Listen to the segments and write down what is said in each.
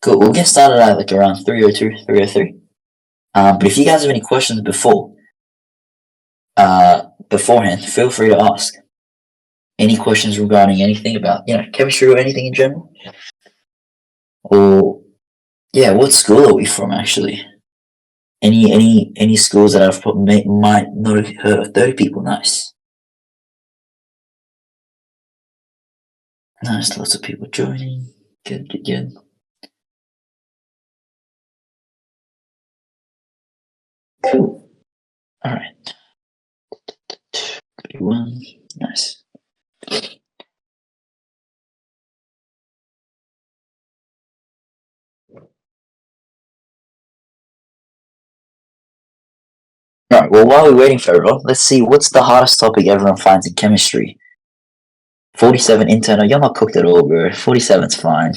Cool. We'll get started at like around 3:02, 3:03. But if you guys have any questions beforehand, feel free to ask. Any questions regarding anything about chemistry or anything in general? Or yeah, what school are we from actually? Any schools that I've might not have heard of? 30 people, nice. Nice, lots of people joining. Good, good, good. Cool. Alright. 31. Nice. Alright, well, while we're waiting for everyone, let's see what's the hardest topic everyone finds in chemistry. 47 internal. You're not cooked at all, bro. 47's fine.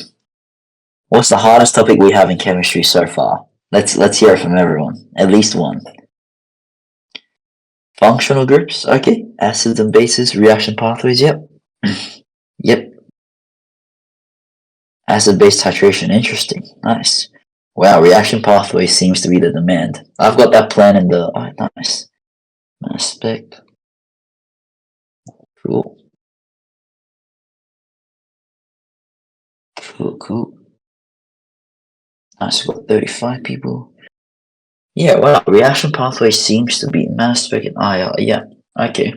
What's the hardest topic we have in chemistry so far? Let's hear it from everyone. At least one. Functional groups, okay. Acids and bases, reaction pathways, yep. Yep. Acid-base titration, interesting. Nice. Wow, reaction pathway seems to be the demand. I've got that plan in the... Oh, nice. Mass spec. Cool. Cool. Nice, we've got 35 people. Yeah, well, reaction pathway seems to be mass spec and IR. Yeah, okay.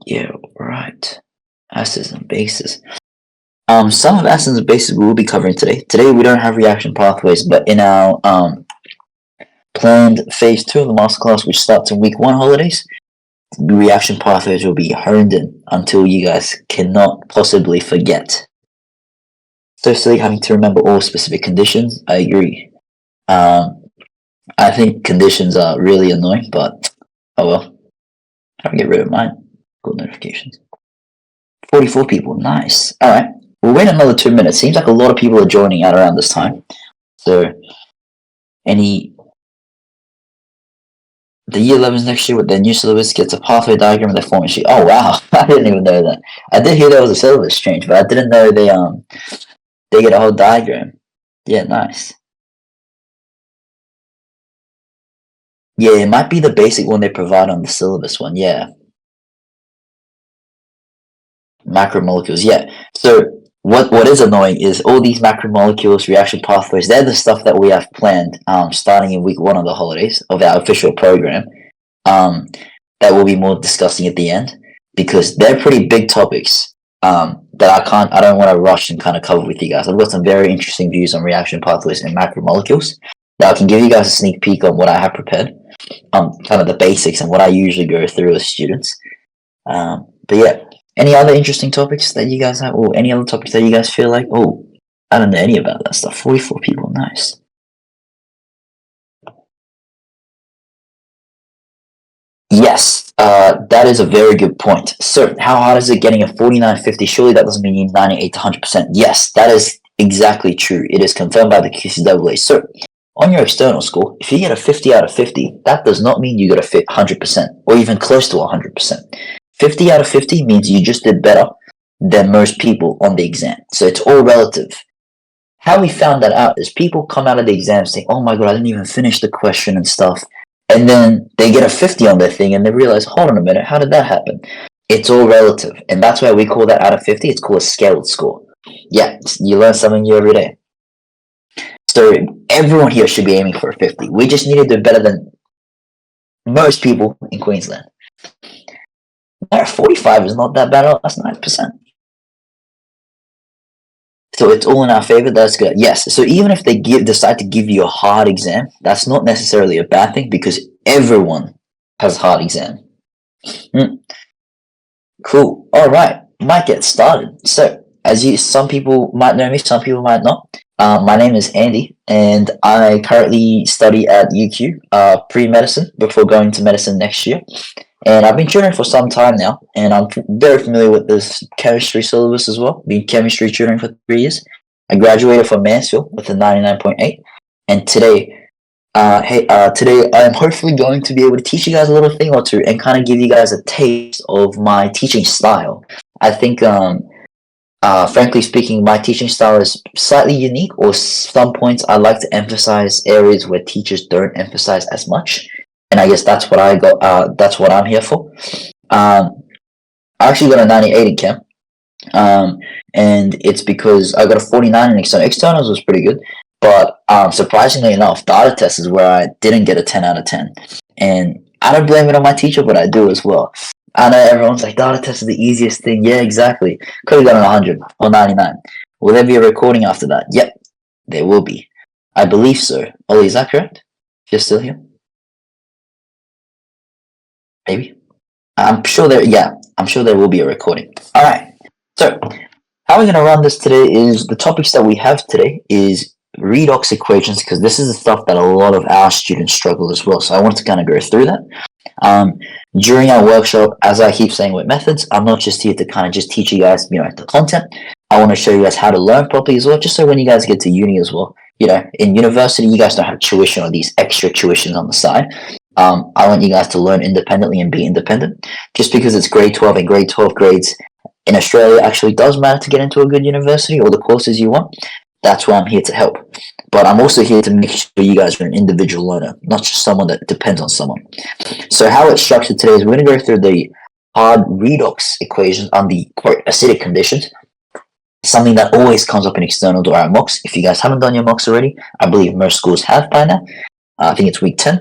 Yeah, right. Acids and bases. Some of acids and bases we will be covering today. Today we don't have reaction pathways, but in our planned phase 2 of the masterclass, which starts in week 1 holidays, the reaction pathways will be honed in until you guys cannot possibly forget. So silly having to remember all specific conditions. I agree. I think conditions are really annoying, but oh well. How do I get rid of mine? Good notifications. 44 people, nice. Alright, we'll wait another 2 minutes. Seems like a lot of people are joining at around this time. So, the year 11s next year with their new syllabus gets a pathway diagram of their formula sheet. Oh wow, I didn't even know that. I did hear there was a syllabus change, but I didn't know they get a whole diagram. Yeah, nice. Yeah, it might be the basic one they provide on the syllabus one, yeah. Macromolecules, yeah. So what is annoying is all these macromolecules, reaction pathways, they're the stuff that we have planned starting in week 1 of the holidays of our official program that we'll be more discussing at the end, because they're pretty big topics that I don't want to rush and kind of cover with you guys. I've got some very interesting views on reaction pathways and macromolecules that I can give you guys a sneak peek on what I have prepared, kind of the basics and what I usually go through with students. But yeah. Any other interesting topics that you guys have, or any other topics that you guys feel like, oh, I don't know any about that stuff. 44 people, nice. Yes, that is a very good point. So, how hard is it getting a 4950? Surely that doesn't mean you need 98 to 100%. Yes, that is exactly true. It is confirmed by the QCAA. So, on your external score, if you get a 50 out of 50, that does not mean you got a 100%, or even close to 100%. 50 out of 50 means you just did better than most people on the exam. So it's all relative. How we found that out is people come out of the exam saying, oh my god, I didn't even finish the question and stuff. And then they get a 50 on their thing and they realize, hold on a minute, how did that happen? It's all relative. And that's why we call that out of 50. It's called a scaled score. Yeah, you learn something new every day. So everyone here should be aiming for a 50. We just need to do better than most people in Queensland. 45 is not that bad at all. That's 9%. So it's all in our favor. That's good. Yes. So even if they decide to give you a hard exam, that's not necessarily a bad thing, because everyone has a hard exam. Cool. All right. Might get started. So some people might know me, some people might not. My name is Andy, and I currently study at UQ pre-medicine before going to medicine next year. And I've been tutoring for some time now, and I'm very familiar with this chemistry syllabus as well. Been chemistry tutoring for 3 years. I graduated from Mansfield with a 99.8, and today Hey, today I'm hopefully going to be able to teach you guys a little thing or two and kind of give you guys a taste of my teaching style. I think, frankly speaking, my teaching style is slightly unique, or some points I like to emphasize areas where teachers don't emphasize as much. And I guess that's what I got. That's what I'm here for. I actually got a 98 in chem. Um, and it's because I got a 49 in external. Externals was pretty good, but surprisingly enough, data test is where I didn't get a 10 out of 10. And I don't blame it on my teacher, but I do as well. I know everyone's like, data test is the easiest thing. Yeah, exactly. Could have gotten 100 or 99. Will there be a recording after that? Yep, there will be. I believe so. Ollie, is that correct? If you're still here? Maybe. I'm sure there will be a recording. All right. So, how we're going to run this today is the topics that we have today is redox equations, because this is the stuff that a lot of our students struggle as well. So I want to kind of go through that. During our workshop, as I keep saying with methods, I'm not just here to kind of just teach you guys, the content. I want to show you guys how to learn properly as well, just so when you guys get to uni as well, in university, you guys don't have tuition or these extra tuitions on the side. I want you guys to learn independently and be independent. Just because it's grade 12 and grade 12 grades in Australia actually does matter to get into a good university or the courses you want. That's why I'm here to help. But I'm also here to make sure you guys are an individual learner, not just someone that depends on someone. So how it's structured today is we're going to go through the hard redox equations on the quote acidic conditions, something that always comes up in externals or our mocks. If you guys haven't done your mocks already, I believe most schools have by now. I think it's week 10,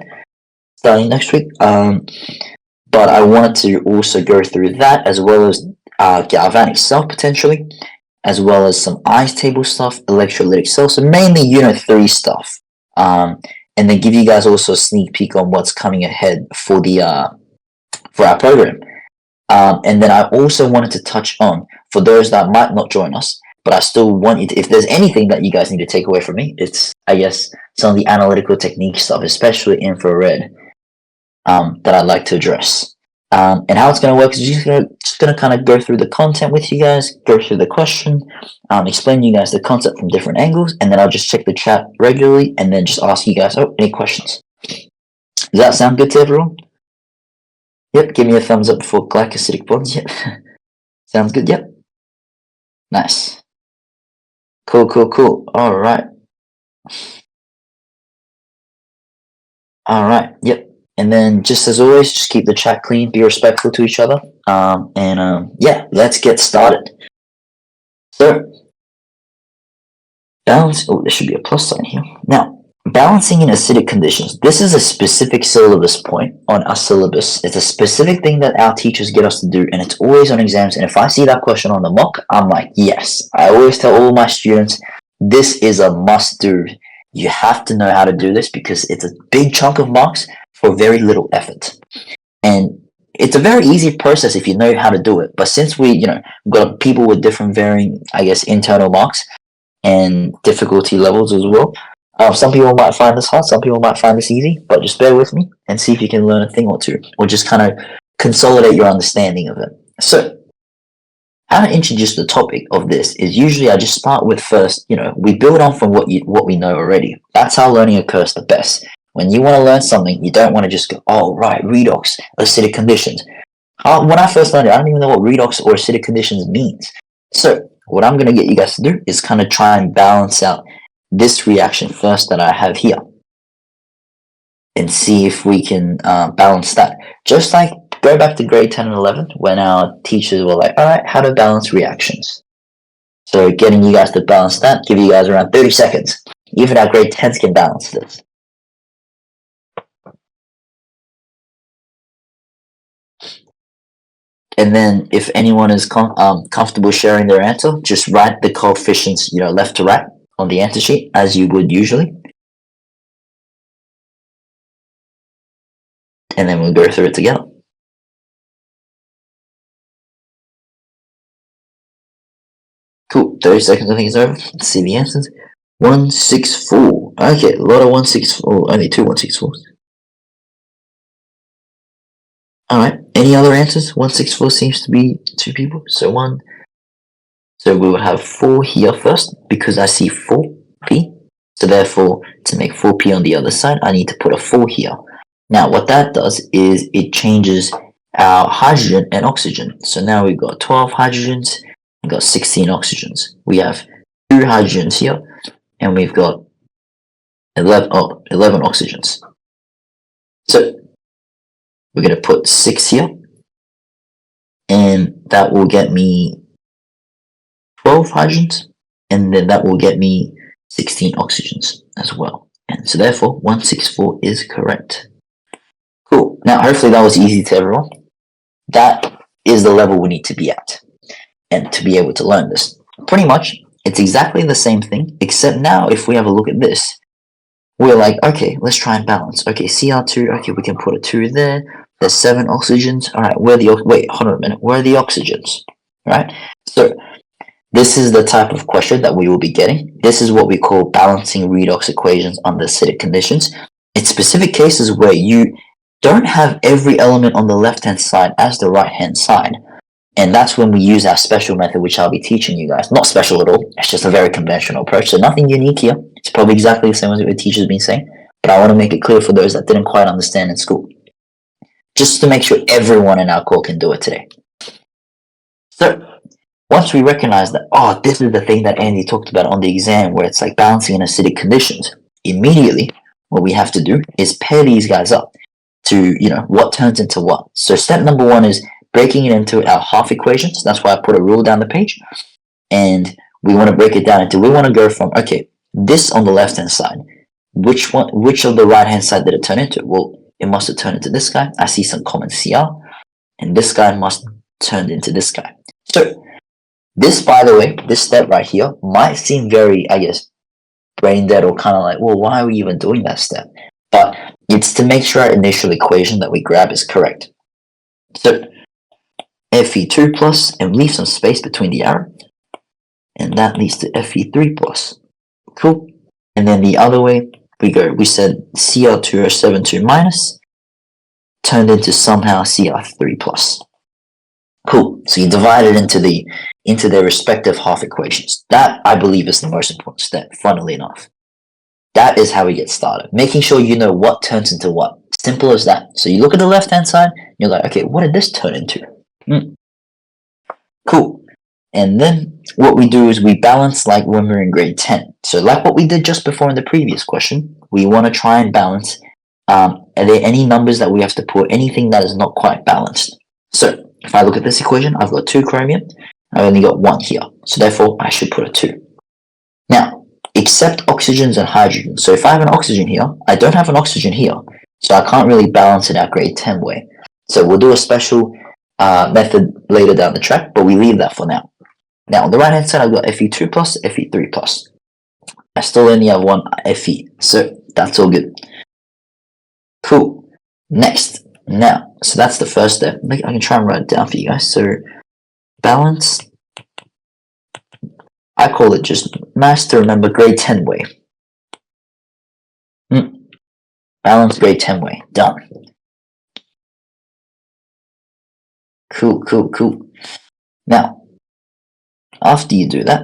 starting next week. But I wanted to also go through that as well as galvanic cell potentially, as well as some ice table stuff, electrolytic cells, so mainly Unit 3 stuff. And then give you guys also a sneak peek on what's coming ahead for for our program. And then I also wanted to touch on, for those that might not join us, but I still want you to, if there's anything that you guys need to take away from me, it's, I guess, some of the analytical technique stuff, especially infrared, that I'd like to address. And how it's going to work is just going to kind of go through the content with you guys, go through the question, explain to you guys the concept from different angles, and then I'll just check the chat regularly and then just ask you guys, any questions. Does that sound good to everyone? Yep, give me a thumbs up before glycosidic bonds. Yep. Sounds good, yep. Nice. Cool. All right, yep. And then, just as always, just keep the chat clean, be respectful to each other, yeah, let's get started. So, balance. Oh, there should be a plus sign here. Now, balancing in acidic conditions. This is a specific syllabus point on our syllabus. It's a specific thing that our teachers get us to do, and it's always on exams. And if I see that question on the mock, I'm like, yes. I always tell all my students, this is a must-do. You have to know how to do this because it's a big chunk of marks for very little effort. And it's a very easy process if you know how to do it. But since we've got people with different varying, I guess, internal marks and difficulty levels as well, some people might find this hard, some people might find this easy, but just bear with me and see if you can learn a thing or two, or just kind of consolidate your understanding of it. So, how to introduce the topic of this is usually I just start with first, we build on from what we know already. That's how learning occurs the best. When you want to learn something, you don't want to just go, oh, right, redox, acidic conditions. When I first learned it, I don't even know what redox or acidic conditions means. So what I'm going to get you guys to do is kind of try and balance out this reaction first that I have here and see if we can balance that. Just like go back to grade 10 and 11 when our teachers were like, all right, how to balance reactions. So getting you guys to balance that, give you guys around 30 seconds. Even our grade 10s can balance this. And then if anyone is comfortable sharing their answer, just write the coefficients, left to right on the answer sheet as you would usually. And then we'll go through it together. Cool, 30 seconds I think is over. Let's see the answers. 164. Okay, a lot of 164, only two 164s. Alright, any other answers? 164 seems to be two people, so we will have 4 here first, because I see 4 P. So therefore, to make 4p on the other side, I need to put a 4 here. Now, what that does is it changes our hydrogen and oxygen. So now we've got 12 hydrogens, we've got 16 oxygens. We have 2 hydrogens here, and we've got 11 oxygens. So we're going to put 6 here, and that will get me 12 hydrogens, and then that will get me 16 oxygens as well. And so therefore, 164 is correct. Cool. Now, hopefully that was easy to everyone. That is the level we need to be at, and to be able to learn this. Pretty much, it's exactly the same thing, except now if we have a look at this, we're like, okay, let's try and balance. Okay, Cr2, okay, we can put a 2 there. There's 7 oxygens. All right, wait, hold on a minute. Where are the oxygens? Right? So this is the type of question that we will be getting. This is what we call balancing redox equations under acidic conditions. It's specific cases where you don't have every element on the left-hand side as the right-hand side. And that's when we use our special method, which I'll be teaching you guys. Not special at all. It's just a very conventional approach. So nothing unique here. It's probably exactly the same as what the teacher's been saying. But I want to make it clear for those that didn't quite understand in school. Just to make sure everyone in our call can do it today. So once we recognize that, oh, this is the thing that Andy talked about on the exam, where it's like balancing in acidic conditions, immediately what we have to do is pair these guys up to, what turns into what. So step number 1 is breaking it into our half equations. That's why I put a rule down the page. And we want to break it down into, we want to go from, okay, this on the left-hand side, which of the right-hand side did it turn into? Well, it must have turned into this guy. I see some common CR. And this guy must have turned into this guy. So this, by the way, this step right here might seem very, brain dead or kind of like, well, why are we even doing that step? But it's to make sure our initial equation that we grab is correct. So Fe2 plus, and leave some space between the arrow. And that leads to Fe3 plus. Cool. And then the other way we go. We said Cr2O72 minus turned into somehow Cr3 plus. Cool. So you divide it into their respective half equations. That, I believe, is the most important step, funnily enough. That is how we get started. Making sure you know what turns into what. Simple as that. So you look at the left-hand side, you're like, okay, what did this turn into? Cool. And then what we do is we balance like when we're in grade 10. So like what we did just before in the previous question, we want to try and balance. Are there any numbers that we have to put, anything that is not quite balanced? So if I look at this equation, I've got 2 chromium. I've only got 1 here. So therefore, I should put a 2. Now, except oxygens and hydrogens. So if I have an oxygen here, I don't have an oxygen here. So I can't really balance it out grade 10 way. So we'll do a special method later down the track, but we leave that for now. Now, on the right-hand side, I've got Fe2 plus, Fe3 plus. I still only have 1 Fe, so that's all good. Cool. Next. Now, so that's the first step. I can try and write it down for you guys. So, balance. I call it just maths to remember grade 10 way. Balance grade 10 way. Done. Cool. Now, after you do that,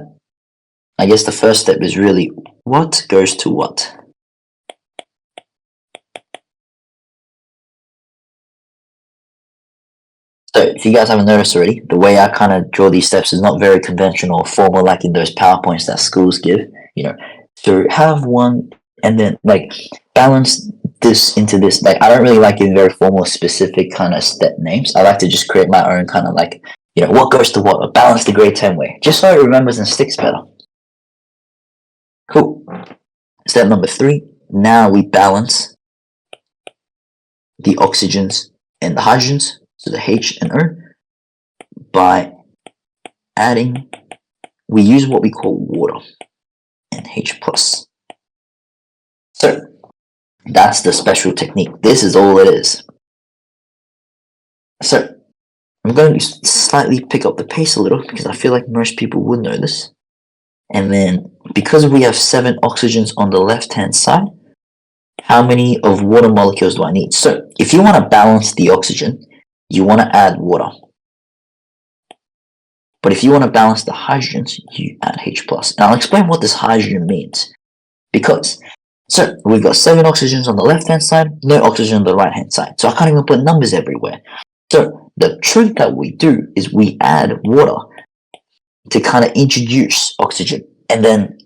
I guess the first step is really what goes to what. So if you guys haven't noticed already, the way I kind of draw these steps is not very conventional or formal like in those PowerPoints that schools give. To have one and then like balance this into this. Like I don't really like giving very formal, specific kind of step names. I like to just create my own kind of like, what goes to what, or balance the grade 10 way, just so it remembers and sticks better. Cool. Step number 3. Now we balance the oxygens and the hydrogens, so the H and O, by adding, we use what we call water and H plus. So that's the special technique. This is all it is. So I'm going to slightly pick up the pace a little because I feel like most people would know this. And then because we have 7 oxygens on the left-hand side, how many of water molecules do I need? So if you want to balance the oxygen, you want to add water. But if you want to balance the hydrogens, you add H plus. And I'll explain what this hydrogen means. Because, so we've got 7 oxygens on the left-hand side, no oxygen on the right-hand side. So I can't even put numbers everywhere. So the trick that we do is we add water to kind of introduce oxygen. And then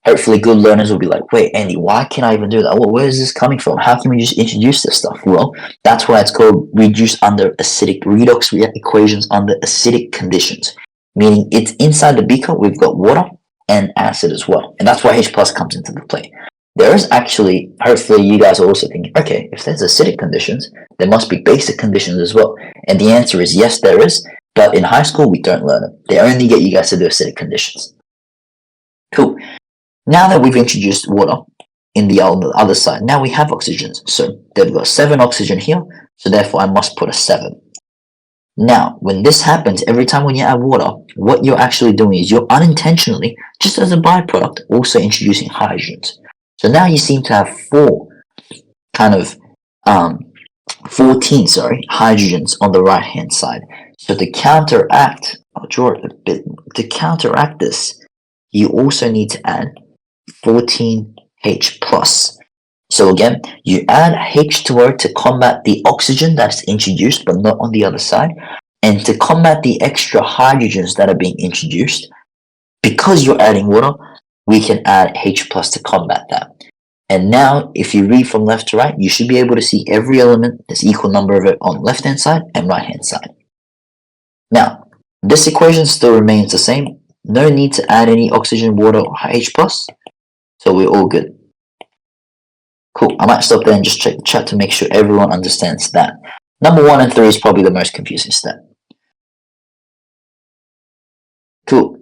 hopefully good learners will be like, wait, Andy, why can't I even do that? Well, where is this coming from? How can we just introduce this stuff? Well, that's why it's called reduce under acidic redox equations under acidic conditions. Meaning it's inside the beaker, we've got water and acid as well. And that's why H plus comes into the play. There is actually, hopefully you guys are also thinking, okay, if there's acidic conditions, there must be basic conditions as well. And the answer is yes, there is. But in high school, we don't learn it. They only get you guys to do acidic conditions. Cool. Now that we've introduced water in the other side, now we have oxygens. So they've got 7 oxygen here. So therefore, I must put a 7. Now, when this happens, every time when you add water, what you're actually doing is you're unintentionally, just as a byproduct, also introducing hydrogens. So now you seem to have 14 hydrogens on the right-hand side. So to counteract, I'll draw it a bit, to counteract this, you also need to add 14H plus. So again, you add H2O to combat the oxygen that's introduced but not on the other side, and to combat the extra hydrogens that are being introduced. Because you're adding water, we can add H plus to combat that. And now, if you read from left to right, you should be able to see every element, there's equal number of it on left-hand side and right-hand side. Now, this equation still remains the same. No need to add any oxygen, water, or H plus. So we're all good. Cool. I might stop there and just check the chat to make sure everyone understands that. Number 1 and 3 is probably the most confusing step. Cool.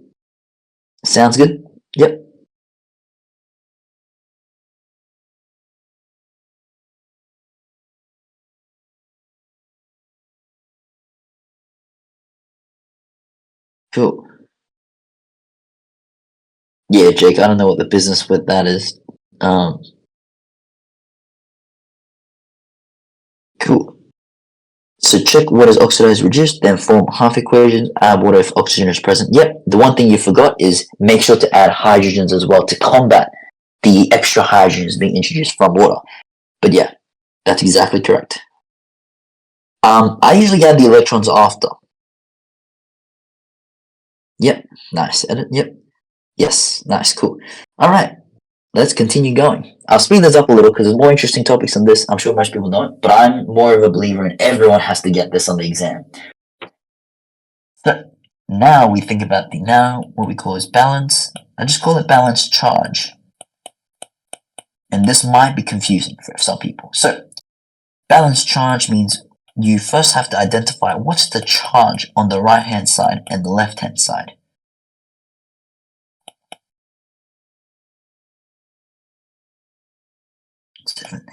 Sounds good? Yep. Cool. Yeah, Jake, I don't know what the business with that is. Cool. So check what is oxidized reduced, then form half equations, add water if oxygen is present. Yep, the one thing you forgot is make sure to add hydrogens as well to combat the extra hydrogens being introduced from water. But yeah, that's exactly correct. I usually add the electrons after. Yep, nice. Edit, yep. Yes, nice, cool. All right, let's continue going. I'll speed this up a little because there's more interesting topics than this. I'm sure most people know it, but I'm more of a believer in everyone has to get this on the exam. So now we think about what we call is balance. I just call it balanced charge. And this might be confusing for some people. So balanced charge means you first have to identify what's the charge on the right-hand side and the left-hand side.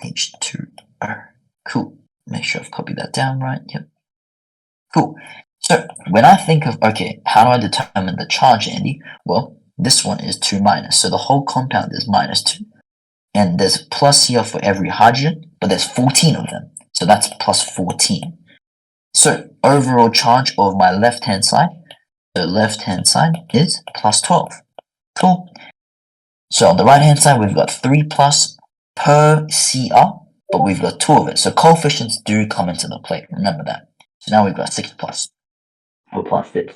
H2O. Cool. Make sure I've copied that down right. Yep. Cool. So when I think of, okay, how do I determine the charge, Andy? Well, this one is 2 minus. So the whole compound is -2. And there's plus here for every hydrogen, but there's 14 of them. So that's plus 14. So overall charge of my left-hand side, the left-hand side is plus 12. Cool. So on the right-hand side, we've got 3 plus per CR, but we've got 2 of it. So coefficients do come into the play. Remember that. So now we've got 6 plus. Or plus 6,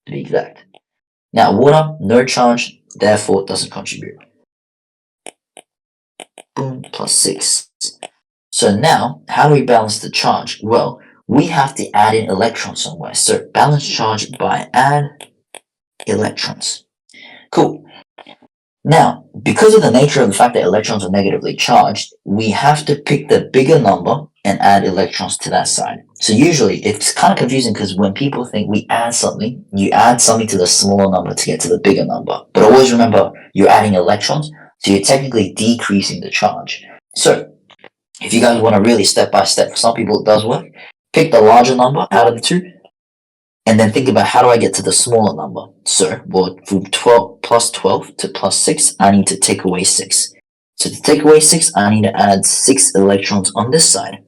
to be exact. Now water, no charge, therefore it doesn't contribute. Boom, plus 6. So now, how do we balance the charge? Well, we have to add in electrons somewhere. So balance charge by add electrons. Cool. Now, because of the nature of the fact that electrons are negatively charged, we have to pick the bigger number and add electrons to that side. So usually, it's kind of confusing because when people think we add something, you add something to the smaller number to get to the bigger number. But always remember, you're adding electrons, so you're technically decreasing the charge. So, if you guys want to really step by step, for some people it does work, pick the larger number out of the two, and then think about how do I get to the smaller number. So, well, from 12 to plus 6, I need to take away 6. So to take away 6, I need to add 6 electrons on this side.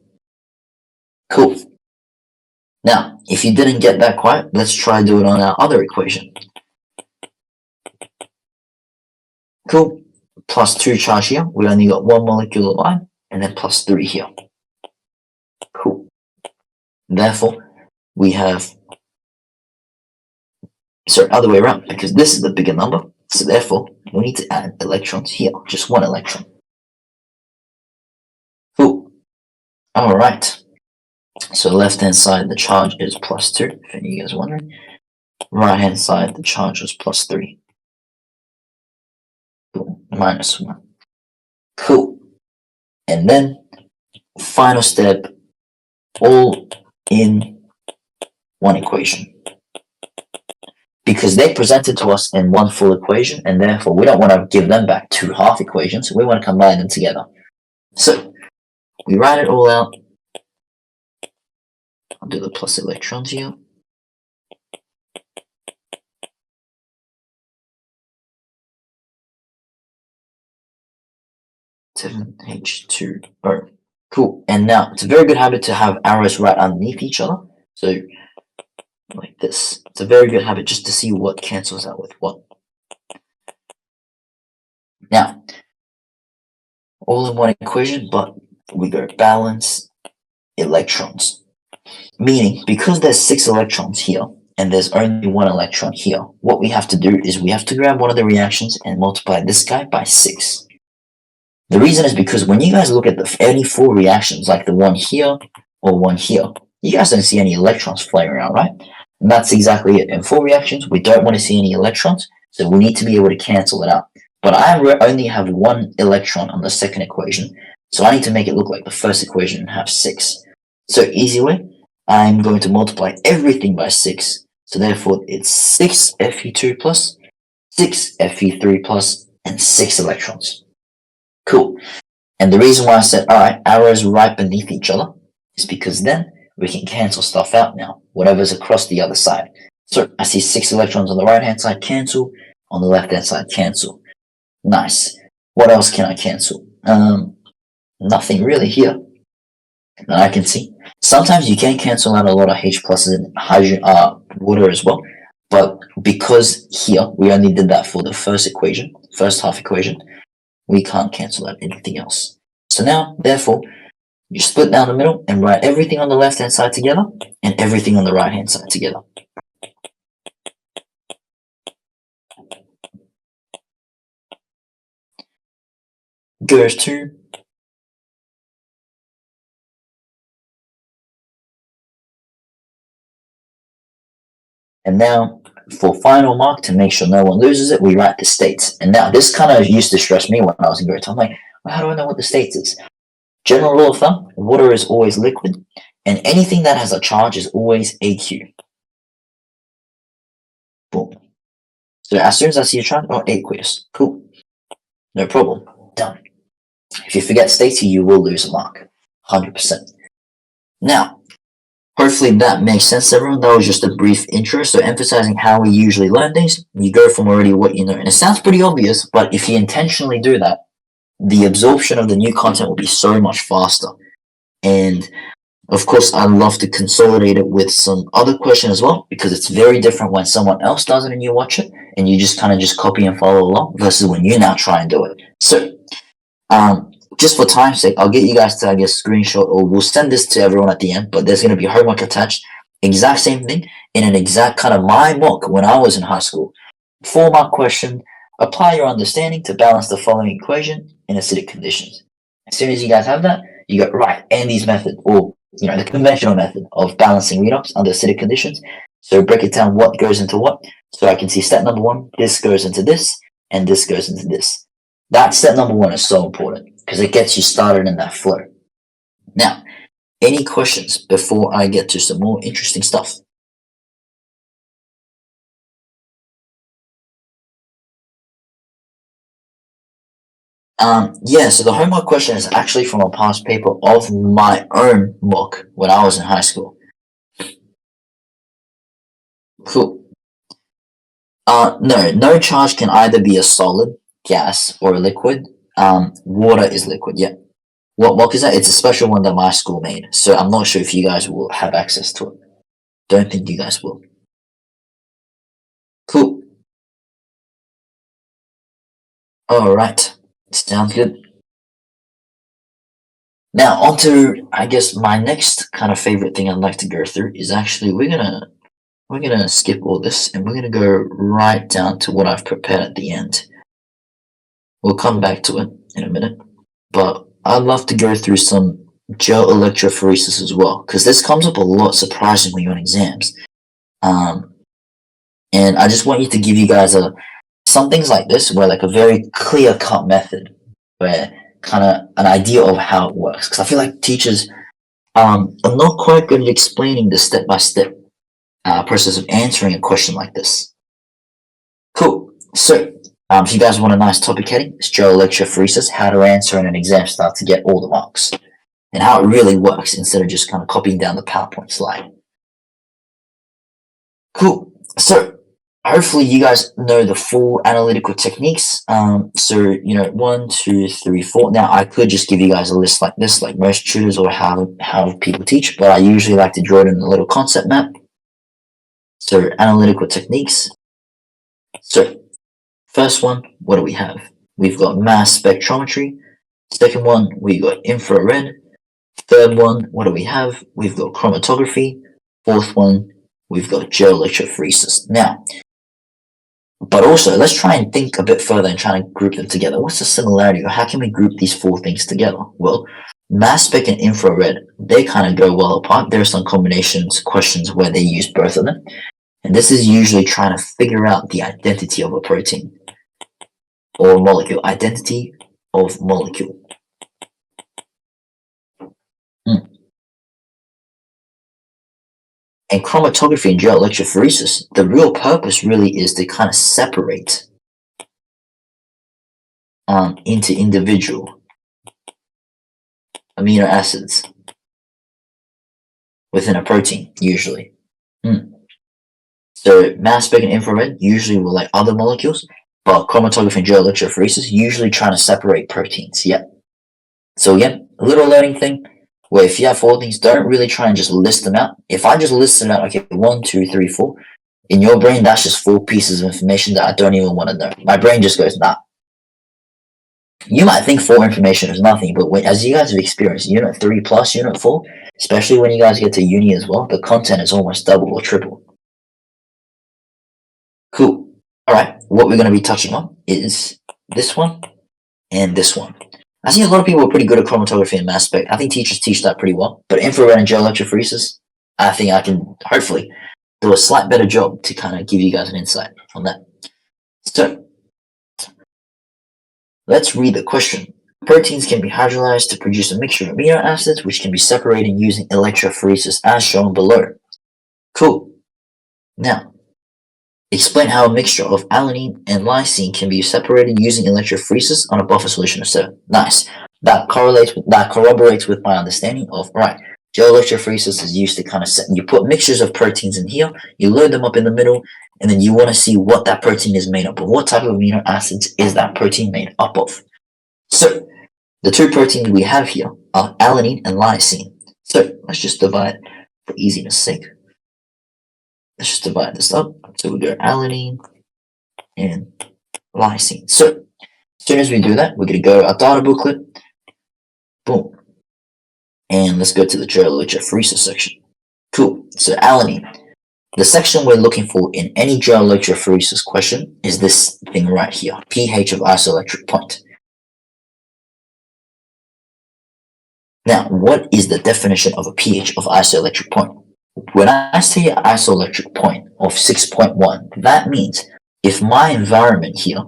Cool. Now, if you didn't get that quite, let's try do it on our other equation. Cool. plus 2 charge here. We only got 1 molecular line, and then plus 3 here. Cool. Therefore, we have, sorry, other way around, because this is the bigger number. So therefore, we need to add electrons here, just 1 electron. Cool. All right. So left-hand side, the charge is plus 2, if any of you guys are wondering. Right-hand side, the charge is plus 3. Cool. Minus 1. Cool. And then, final step, all in one equation. Because they presented to us in one full equation, and therefore we don't want to give them back 2 half equations. We want to combine them together. So, we write it all out. I'll do the plus electrons here. H2O. Cool. And now, it's a very good habit to have arrows right underneath each other. So, like this. It's a very good habit just to see what cancels out with what. Now, all in one equation, but we go balance electrons. Meaning, because there's 6 electrons here, and there's only 1 electron here, what we have to do is we have to grab one of the reactions and multiply this guy by 6. The reason is because when you guys look at any 4 reactions, like the one here or one here, you guys don't see any electrons flying around, right? And that's exactly it. In 4 reactions, we don't want to see any electrons, so we need to be able to cancel it out. But I only have 1 electron on the second equation, so I need to make it look like the first equation and have 6. So easy way, I'm going to multiply everything by 6, so therefore it's 6 Fe2 plus, 6 Fe3 plus, and 6 electrons. Cool. And the reason why I said, alright, arrows right beneath each other is because then we can cancel stuff out now, whatever's across the other side. So I see 6 electrons on the right hand side, cancel, on the left hand side, cancel. Nice. What else can I cancel? Nothing really here that I can see. Sometimes you can cancel out a lot of H pluses in hydrogen, water as well, but because here we only did that for the first equation, first half equation, we can't cancel out anything else. So now, therefore, you split down the middle and write everything on the left-hand side together and everything on the right-hand side together. Goes to and now for final mark, to make sure no one loses it, we write the states. And now this kind of used to stress me when I was in grade 2. I'm like, well, how do I know what the states is? General rule of thumb, water is always liquid, and anything that has a charge is always AQ. Boom. So as soon as I see a charge, oh, aqueous. Cool. No problem. Done. If you forget states, you will lose a mark. 100%. Now, hopefully that makes sense to everyone. That was just a brief intro, so emphasizing how we usually learn things. You go from already what you know. And it sounds pretty obvious, but if you intentionally do that, the absorption of the new content will be so much faster. And of course, I love to consolidate it with some other question as well, because it's very different when someone else does it and you watch it, and you just kind of just copy and follow along, versus when you now try and do it. So, just for time's sake, I'll get you guys to, I guess, screenshot, or we'll send this to everyone at the end, but there's going to be homework attached. Exact same thing in an exact kind of my mock when I was in high school. 4-mark question, apply your understanding to balance the following equation in acidic conditions. As soon as you guys have that, you go, right, Andy's method, or the conventional method of balancing redox under acidic conditions. So break it down what goes into what. So I can see step number 1, this goes into this, and this goes into this. That step number 1 is so important because it gets you started in that flow. Now, any questions before I get to some more interesting stuff? Yeah, so the homework question is actually from a past paper of my own mock when I was in high school. Cool. No charge can either be a solid, gas, or a liquid. Water is liquid, yeah. What mock is that? It's a special one that my school made, so I'm not sure if you guys will have access to it. Don't think you guys will. Cool. Alright. Sounds good. Now, on to, I guess, my next kind of favorite thing I'd like to go through is actually we're gonna skip all this and we're gonna go right down to what I've prepared at the end. We'll come back to it in a minute, but I'd love to go through some gel electrophoresis as well, because this comes up a lot surprisingly on exams. And I just want you to give you guys some things like this where like a very clear-cut method where kind of an idea of how it works, because I feel like teachers are not quite good at explaining the step-by-step process of answering a question like this. Cool. So if you guys want a nice topic heading, it's gel electrophoresis, how to answer in an exam style to get all the marks, and how it really works instead of just kind of copying down the PowerPoint slide. Cool. So hopefully you guys know the full analytical techniques. So, 1, 2, 3, 4. Now, I could just give you guys a list like this, like most tutors or how people teach, but I usually like to draw it in a little concept map. So, analytical techniques. So, first one, what do we have? We've got mass spectrometry. Second one, we got infrared. Third one, what do we have? We've got chromatography. Fourth one, we've got gel electrophoresis. Now, but also, let's try and think a bit further and try to group them together. What's the similarity, or how can we group these four things together? Well, mass spec and infrared, they kind of go well apart. There are some combinations, questions where they use both of them. And this is usually trying to figure out the identity of a protein or molecule. Identity of molecule. And chromatography and gel electrophoresis, the real purpose really is to kind of separate into individual amino acids within a protein, usually. So mass spec and infrared usually will like other molecules, but chromatography and gel electrophoresis usually trying to separate proteins. Yeah. So again, a little learning thing where if you have four things, don't really try and just list them out. If I just list them out, okay, 1, 2, 3, 4, in your brain, that's just 4 pieces of information that I don't even want to know. My brain just goes, nah. You might think 4 information is nothing, but as you guys have experienced, unit 3 plus unit 4, especially when you guys get to uni as well, the content is almost double or triple. Cool. All right, what we're going to be touching on is this one and this one. I see a lot of people are pretty good at chromatography and mass spec. I think teachers teach that pretty well. But infrared and gel electrophoresis, I think I can hopefully do a slight better job to kind of give you guys an insight on that. So let's read the question. Proteins can be hydrolyzed to produce a mixture of amino acids, which can be separated using electrophoresis as shown below. Cool. Now, explain how a mixture of alanine and lysine can be separated using electrophoresis on a buffer solution of 7. Nice. That corroborates with my understanding of, right, gel electrophoresis is used to kind of you put mixtures of proteins in here, you load them up in the middle, and then you want to see what that protein is made up of. What type of amino acids is that protein made up of? So, the 2 proteins we have here are alanine and lysine. So, let's just divide for easiness sake. Let's just divide this up. So we go alanine and lysine. So as soon as we do that, we're going to go to our data booklet. Boom. And let's go to the gel electrophoresis section. Cool. So alanine. The section we're looking for in any gel electrophoresis question is this thing right here, pH of isoelectric point. Now, what is the definition of a pH of isoelectric point? When I say isoelectric point of 6.1, that means if my environment here,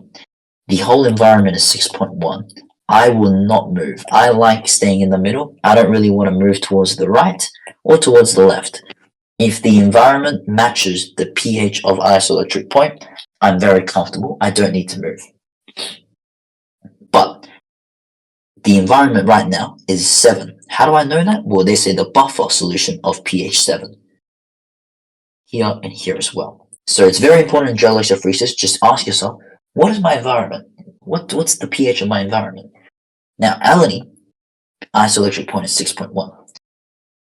the whole environment is 6.1, I will not move. I like staying in the middle. I don't really want to move towards the right or towards the left. If the environment matches the pH of isoelectric point, I'm very comfortable. I don't need to move. But the environment right now is 7. How do I know that? Well, they say the buffer solution of pH 7. Here and here as well. So it's very important in gel electrophoresis. Just ask yourself, what is my environment? What's the pH of my environment? Now, alanine, isoelectric point is 6.1.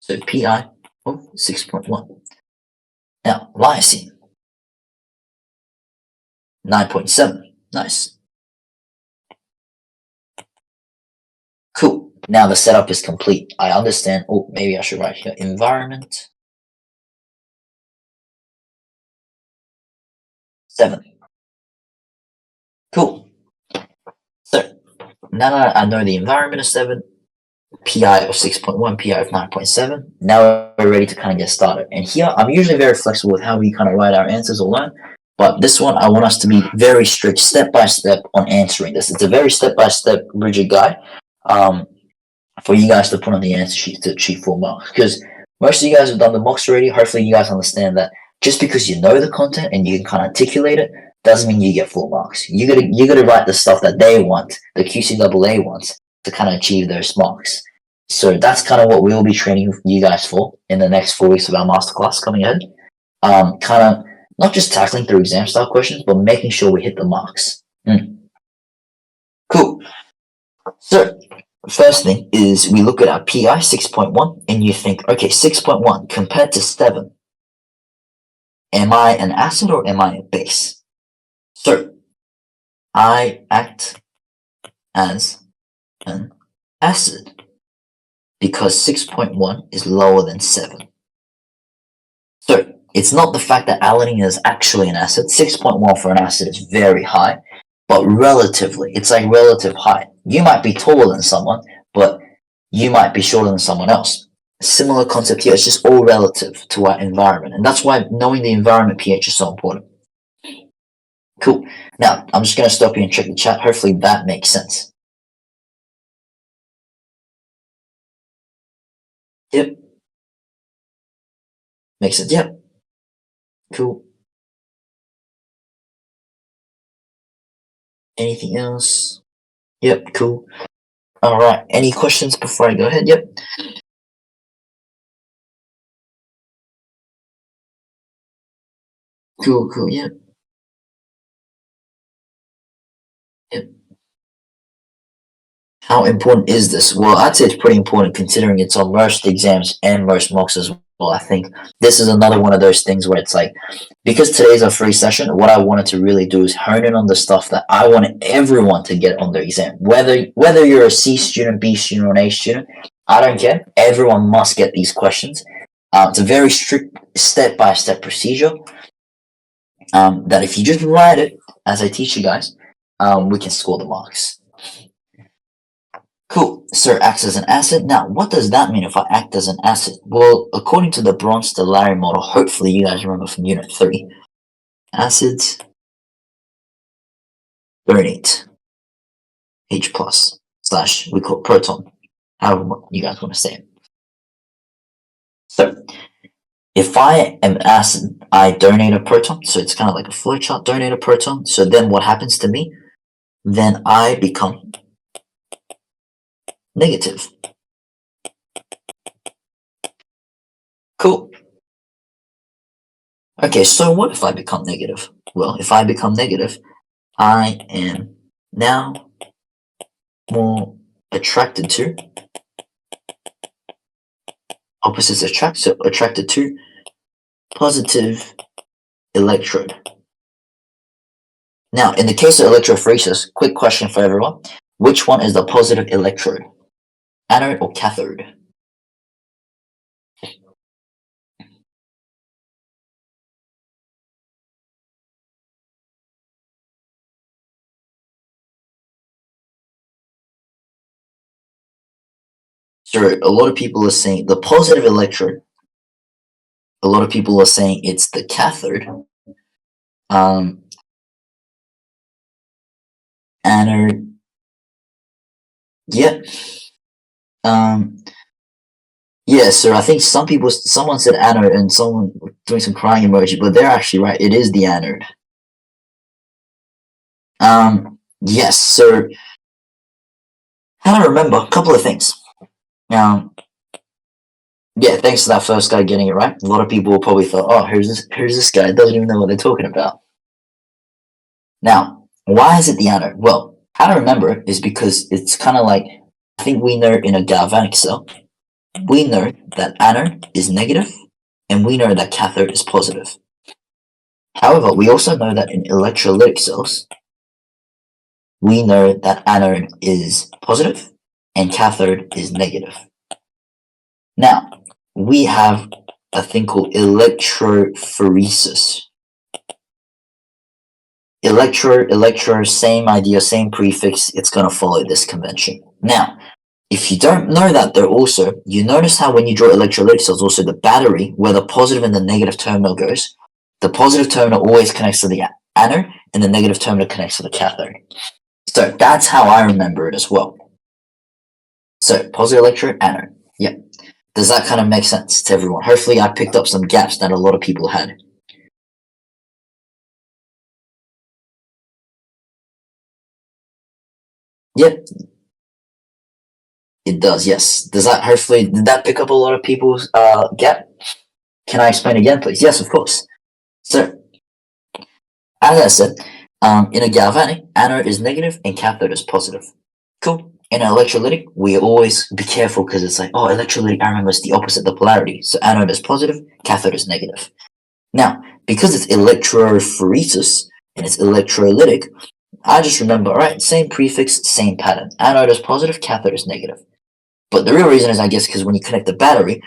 So PI of 6.1. Now, lysine, 9.7. Nice. Now the setup is complete. I understand. Oh, maybe I should write here environment 7. Cool. So now that I know the environment is 7, PI of 6.1, PI of 9.7, now we're ready to kind of get started. And here I'm usually very flexible with how we kind of write our answers or learn. But this one, I want us to be very strict, step by step on answering this. It's a very step by step, rigid guide for you guys to put on the answer sheet to achieve 4 marks. Because most of you guys have done the mocks already. Hopefully, you guys understand that just because you know the content and you can kind of articulate it doesn't mean you get 4 marks. You gotta write the stuff that they want, the QCAA wants, to kind of achieve those marks. So that's kind of what we'll be training you guys for in the next 4 weeks of our masterclass coming ahead. Kind of not just tackling through exam style questions, but making sure we hit the marks. Cool. So first thing is we look at our PI 6.1 and you think, okay, 6.1 compared to 7. Am I an acid or am I a base? So I act as an acid because 6.1 is lower than 7. So it's not the fact that alanine is actually an acid. 6.1 for an acid is very high, but relatively, it's like relative height. You might be taller than someone, but you might be shorter than someone else. Similar concept here. It's just all relative to our environment. And that's why knowing the environment pH is so important. Cool. Now, I'm just going to stop here and check the chat. Hopefully that makes sense. Yep. Makes sense. Yep. Cool. Anything else? Yep. Cool. All right. Any questions before I go ahead? Yep. Cool. Cool. Yep. Yep. How important is this? Well, I'd say it's pretty important considering it's on most exams and most mocks as well. I think this is another one of those things where it's like, because today's a free session, what I wanted to really do is hone in on the stuff that I want everyone to get on their exam. Whether you're a C student, B student, or an A student, I don't care. Everyone must get these questions. It's a very strict step-by-step procedure that if you just write it, as I teach you guys, we can score the marks. Cool. So acts as an acid. Now, what does that mean if I act as an acid? Well, according to the Bronsted-Lowry model, hopefully you guys remember from Unit 3, acids donate H plus / we call it proton, however you guys want to say it. So if I am acid, I donate a proton. So it's kind of like a flowchart, donate a proton. So then what happens to me? Then I become negative. Cool. Okay, so what if I become negative? Well, if I become negative, I am now more attracted to, opposites attract, so attracted to positive electrode. Now, in the case of electrophoresis, quick question for everyone. Which one is the positive electrode? Anode or cathode? So a lot of people are saying the positive electrode. A lot of people are saying it's the cathode. Anode. Yep. Yeah, so I think someone said anode and someone doing some crying emoji, but they're actually right. It is the anode. Yes, so how to remember a couple of things. Yeah, thanks to that first guy getting it right. A lot of people probably thought, oh, here's this guy, doesn't even know what they're talking about. Now, why is it the anode? Well, how to remember it is because it's kind of like, I think we know in a galvanic cell, we know that anode is negative, and we know that cathode is positive. However, we also know that in electrolytic cells, we know that anode is positive, and cathode is negative. Now, we have a thing called electrophoresis. Electro, same idea, same prefix. It's going to follow this convention. Now, if you don't know that though, also, you notice how when you draw electrolytic cells, also the battery, where the positive and the negative terminal goes, the positive terminal always connects to the anode, and the negative terminal connects to the cathode. So that's how I remember it as well. So positive electrode, anode. Yep. Does that kind of make sense to everyone? Hopefully I picked up some gaps that a lot of people had. Yep. It does, yes. Does that hopefully, did that pick up a lot of people's gap? Can I explain again, please? Yes, of course. So, as I said, in a galvanic, anode is negative and cathode is positive. Cool. In an electrolytic, we always be careful because it's like, oh, electrolytic, I remember it's the opposite, the polarity. So anode is positive, cathode is negative. Now, because it's electrophoresis and it's electrolytic, I just remember, all right, same prefix, same pattern. Anode is positive, cathode is negative. But the real reason is, I guess, because when you connect the battery,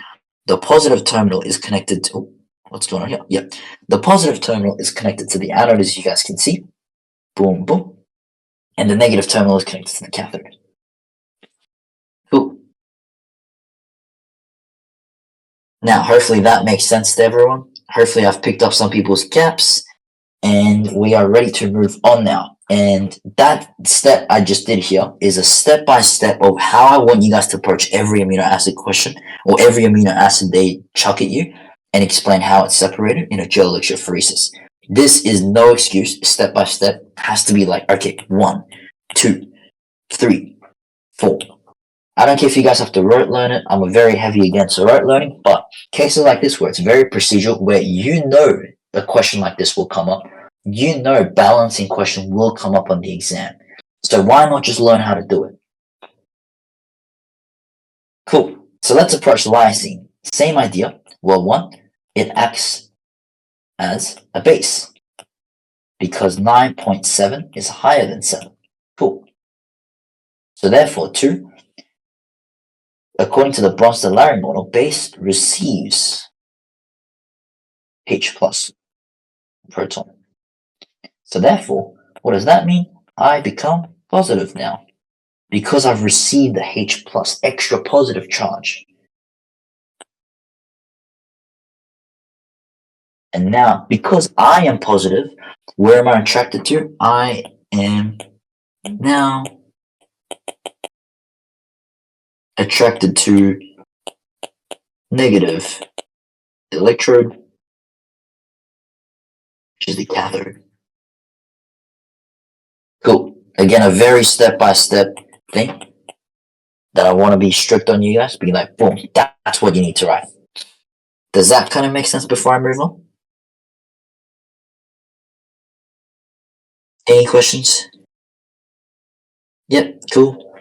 the positive terminal is connected to, what's going on here? Yep. The positive terminal is connected to the anode, as you guys can see. Boom, boom. And the negative terminal is connected to the cathode. Cool. Now, hopefully that makes sense to everyone. Hopefully I've picked up some people's gaps, and we are ready to move on now. And that step I just did here is a step-by-step of how I want you guys to approach every amino acid question or every amino acid they chuck at you and explain how it's separated in a gel electrophoresis. This is no excuse. Step-by-step has to be like, okay, 1, 2, 3, 4. I don't care if you guys have to rote learn it. I'm very heavy against rote learning, but cases like this where it's very procedural, where you know a question like this will come up, you know balancing question will come up on the exam. So why not just learn how to do it? Cool. So let's approach lysine. Same idea. Well, 1, it acts as a base because 9.7 is higher than 7. Cool. So therefore, 2, according to the Bronsted-Lowry model, base receives H plus proton. So therefore, what does that mean? I become positive now because I've received the H plus extra positive charge. And now, because I am positive, where am I attracted to? I am now attracted to negative electrode, which is the cathode. Cool. Again, a very step-by-step thing that I want to be strict on you guys. Be like, boom, that's what you need to write. Does that kind of make sense before I move on? Any questions? Yep, cool.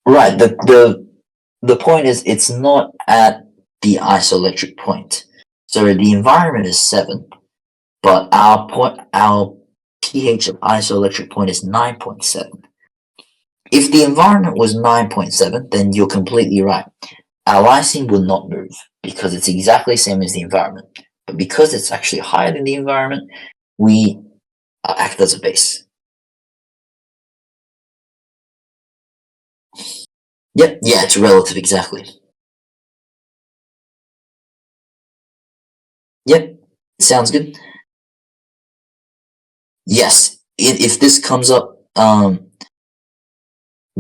Right, the point is it's not at the isoelectric point. So the environment is 7, but our pH of isoelectric point is 9.7. If the environment was 9.7, then you're completely right. Our lysine will not move because it's exactly the same as the environment. But because it's actually higher than the environment, we act as a base. Yep, yeah, it's relative, exactly. Yep, sounds good. Yes, if this comes up,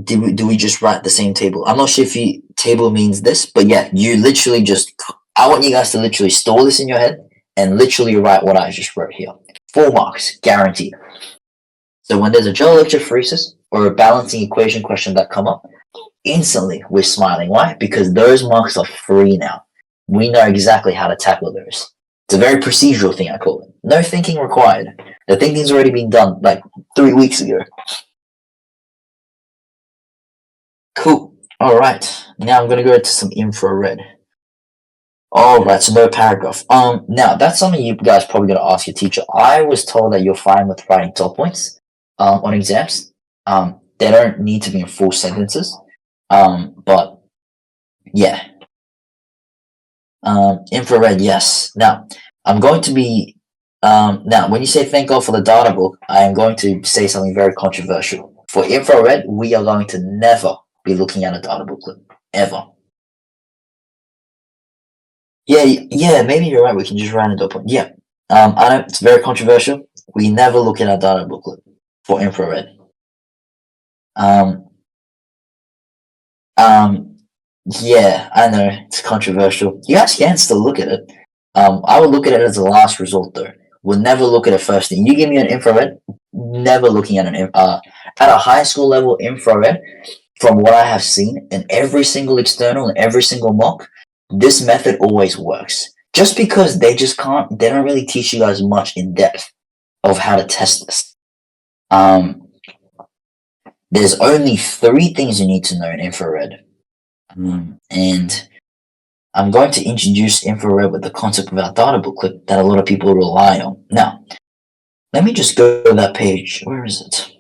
do we just write the same table? I'm not sure if table means this, but yeah, you literally just, I want you guys to literally store this in your head and literally write what I just wrote here. 4 marks, guaranteed. So when there's a gel electrophoresis or a balancing equation question that come up, instantly we're smiling. Why? Because those marks are free now. We know exactly how to tackle those. It's a very procedural thing, I call it. No thinking required. The thinking's already been done like 3 weeks ago. Cool. All right. Now I'm going to go to some infrared. All right, so no paragraph. Now that's something you guys probably gonna ask your teacher. I was told that you're fine with writing top points on exams. They don't need to be in full sentences. But yeah. Infrared, yes. Now I'm going to be now when you say thank God for the data book, I am going to say something very controversial. For infrared, we are going to never be looking at a data booklet ever. Yeah, maybe you're right. We can just round it up. Yeah. I know it's very controversial. We never look at our data booklet for infrared. Um, um, yeah, I know it's controversial. You guys can still look at it. I would look at it as a last resort though. We'll never look at it first thing. You give me an infrared, never looking at at a high school level infrared. From what I have seen in every single external and every single mock, this method always works. Just because they don't really teach you guys much in depth of how to test this. There's only 3 things you need to know in infrared. And I'm going to introduce infrared with the concept of our data booklet that a lot of people rely on. Now, let me just go to that page. Where is it?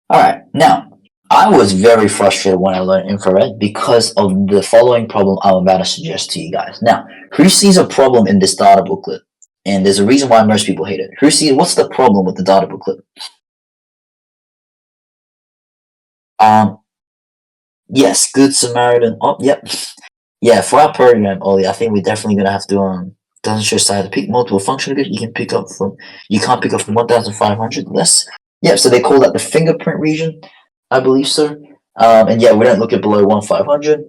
All right, now, I was very frustrated when I learned infrared because of the following problem I'm about to suggest to you guys. Now, who sees a problem in this data booklet? And there's a reason why most people hate it. What's the problem with the data booklet? Yes, Good Samaritan. Oh, yep. Yeah, for our program, Ollie, I think we're definitely gonna have to doesn't show size to pick multiple functional groups. You can't pick up from 1,500 less. Yeah, so they call that the fingerprint region, I believe so. And yeah, we don't look at below 1,500.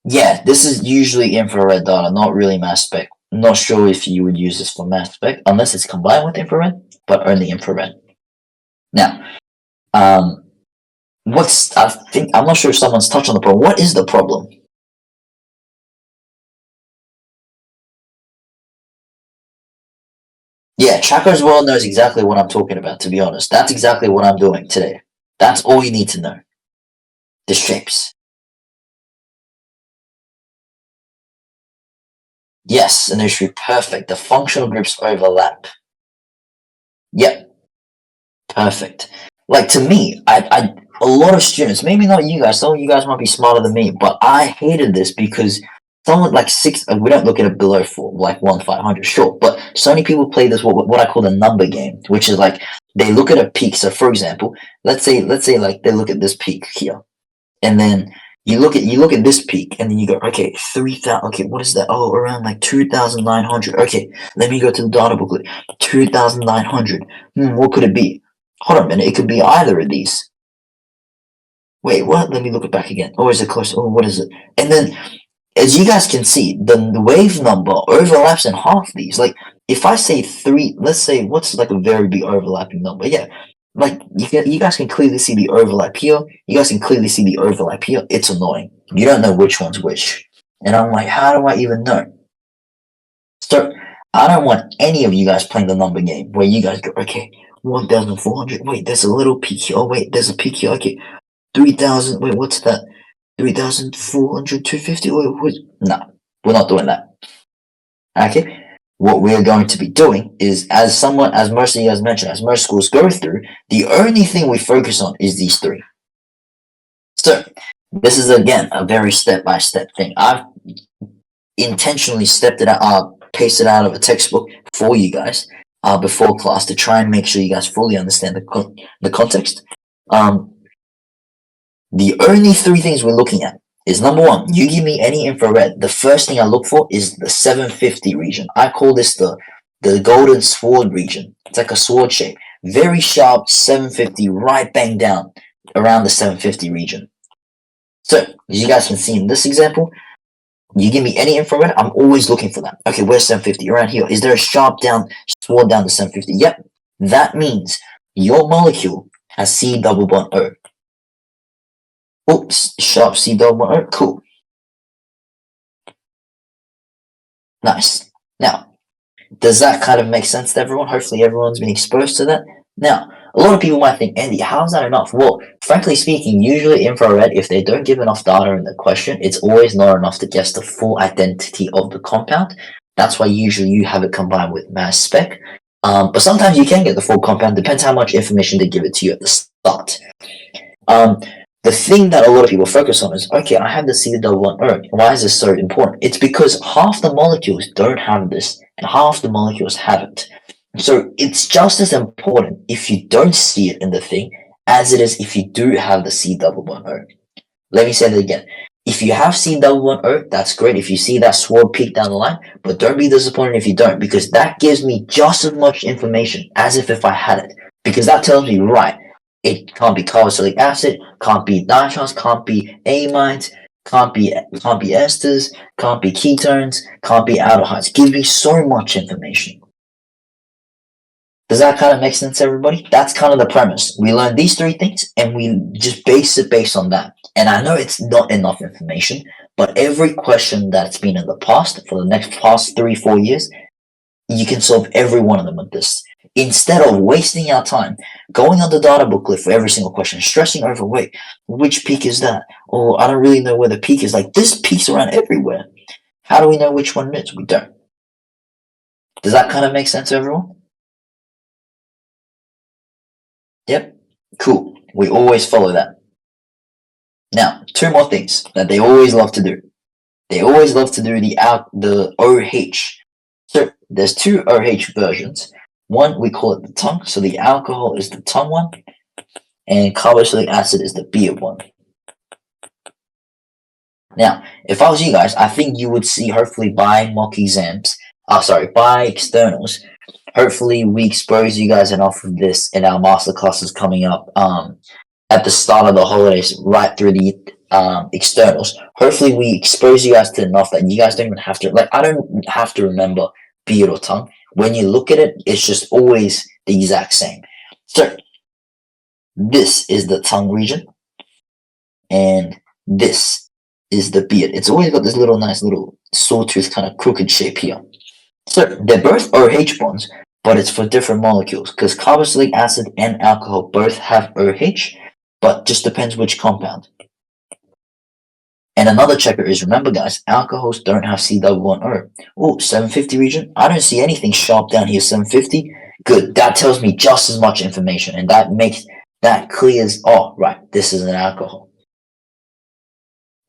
Yeah, this is usually infrared data, not really mass spec. I'm not sure if you would use this for mass spec unless it's combined with infrared, but only infrared. Now, I'm not sure if someone's touched on the problem. What is the problem? Yeah, Trackers World knows exactly what I'm talking about, to be honest. That's exactly what I'm doing today. That's all you need to know. The shapes. Yes, initially perfect. The functional groups overlap. Yep, perfect. Like to me, a lot of students, maybe not you guys, some of you guys might be smarter than me, but I hated this because someone like we don't look at it below 1,500, sure, but so many people play this what I call the number game, which is like they look at a peak. So for example, let's say like they look at this peak here, and then you look at this peak, and then you go, okay, 3,000. Okay, what is that? Oh, around like 2,900. Okay, let me go to the data booklet. 2,900. What could it be? Hold on a minute. It could be either of these. Wait, what? Let me look it back again. Oh, is it close? Oh, what is it? And then, as you guys can see, the wave number overlaps in half these. Like, if I say 3, let's say, what's like a very big overlapping number? Yeah, like you guys can clearly see the overlap here. You guys can clearly see the overlap here. It's annoying. You don't know which one's which. And I'm like, how do I even know? So, I don't want any of you guys playing the number game where you guys go, okay, 1,400. Wait, there's a little peak here. Oh, wait, there's a peak here. Okay, 3,000. Wait, what's that? 3,400, 250. No, we're not doing that. Okay. What we're going to be doing is, as most of you guys mentioned, as most schools go through, the only thing we focus on is these 3. So, this is again a very step-by-step thing. I've intentionally pasted out of a textbook for you guys before class to try and make sure you guys fully understand the context. The only 3 things we're looking at is number 1, you give me any infrared. The first thing I look for is the 750 region. I call this the golden sword region. It's like a sword shape. Very sharp 750, right bang down around the 750 region. So, as you guys can see in this example, you give me any infrared, I'm always looking for that. Okay, where's 750? Around here. Is there a sharp sword down to 750? Yep. That means your molecule has C double bond O. Oops, sharp C double bond O. Cool. Nice. Now, Does that kind of make sense to everyone? Hopefully everyone's been exposed to that. Now, a lot of people might think, Andy, how is that enough? Well, frankly speaking, usually infrared, if they don't give enough data in the question, it's always not enough to guess the full identity of the compound. That's why usually you have it combined with mass spec. But sometimes you can get the full compound, depends how much information they give it to you at the start. The thing that a lot of people focus on is, okay, I have the C-double-bond-O. Why is this so important? It's because half the molecules don't have this, and half the molecules haven't. So it's just as important if you don't see it in the thing as it is if you do have the C-double-bond-O. Let me say that again. If you have C-double-bond-O, that's great. If you see that swirl peak down the line, but don't be disappointed if you don't, because that gives me just as much information as if I had it. Because that tells me, right, it can't be carboxylic acid, can't be nitrites, can't be amines, can't be esters, can't be ketones, can't be aldehydes. Gives me so much information. Does that kind of make sense, everybody? That's kind of the premise. We learn these three things and we just base it based on that. And I know it's not enough information, but every question that's been in the past, for the next past 3-4 years, you can solve every one of them with this. Instead of wasting our time going on the data booklet for every single question, stressing over, wait, which peak is that? Or I don't really know where the peak is. Like, this peak's around everywhere. How do we know which one it is? We don't. Does that kind of make sense, everyone? Yep. Cool. We always follow that. Now, two more things that they always love to do. They always love to do the OH. So there's two OH versions. One, we call it the tongue. So the alcohol is the tongue one, and carboxylic acid is the beer one. Now, if I was you guys, I think you would see, hopefully by mock exams, by externals, hopefully we expose you guys enough of this in our master classes coming up at the start of the holidays, right through the externals. Hopefully we expose you guys to enough that you guys don't even have to, like, I don't have to remember beard or tongue. When you look at it, it's just always the exact same. So this is the tongue region, and this is the beard. It's always got this little nice little sawtooth kind of crooked shape here. So they're both OH bonds, but it's for different molecules, because carboxylic acid and alcohol both have OH, but just depends which compound. And another checker is, remember guys, alcohols don't have C-double-bond-O. Oh, 750 region? I don't see anything sharp down here, 750. Good, that tells me just as much information, and that clears, oh, right, this is an alcohol.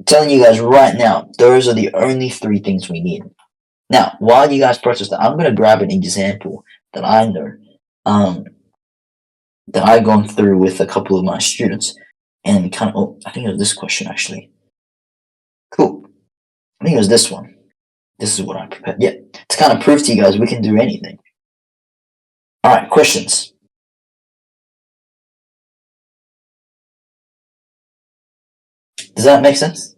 I'm telling you guys right now, those are the only three things we need. Now, while you guys process that, I'm going to grab an example that I know, that I've gone through with a couple of my students, and kind of, oh, I think it was this question actually. Cool. I think it was this one. This is what I prepared. Yeah, to kind of prove to you guys we can do anything. All right, questions. Does that make sense?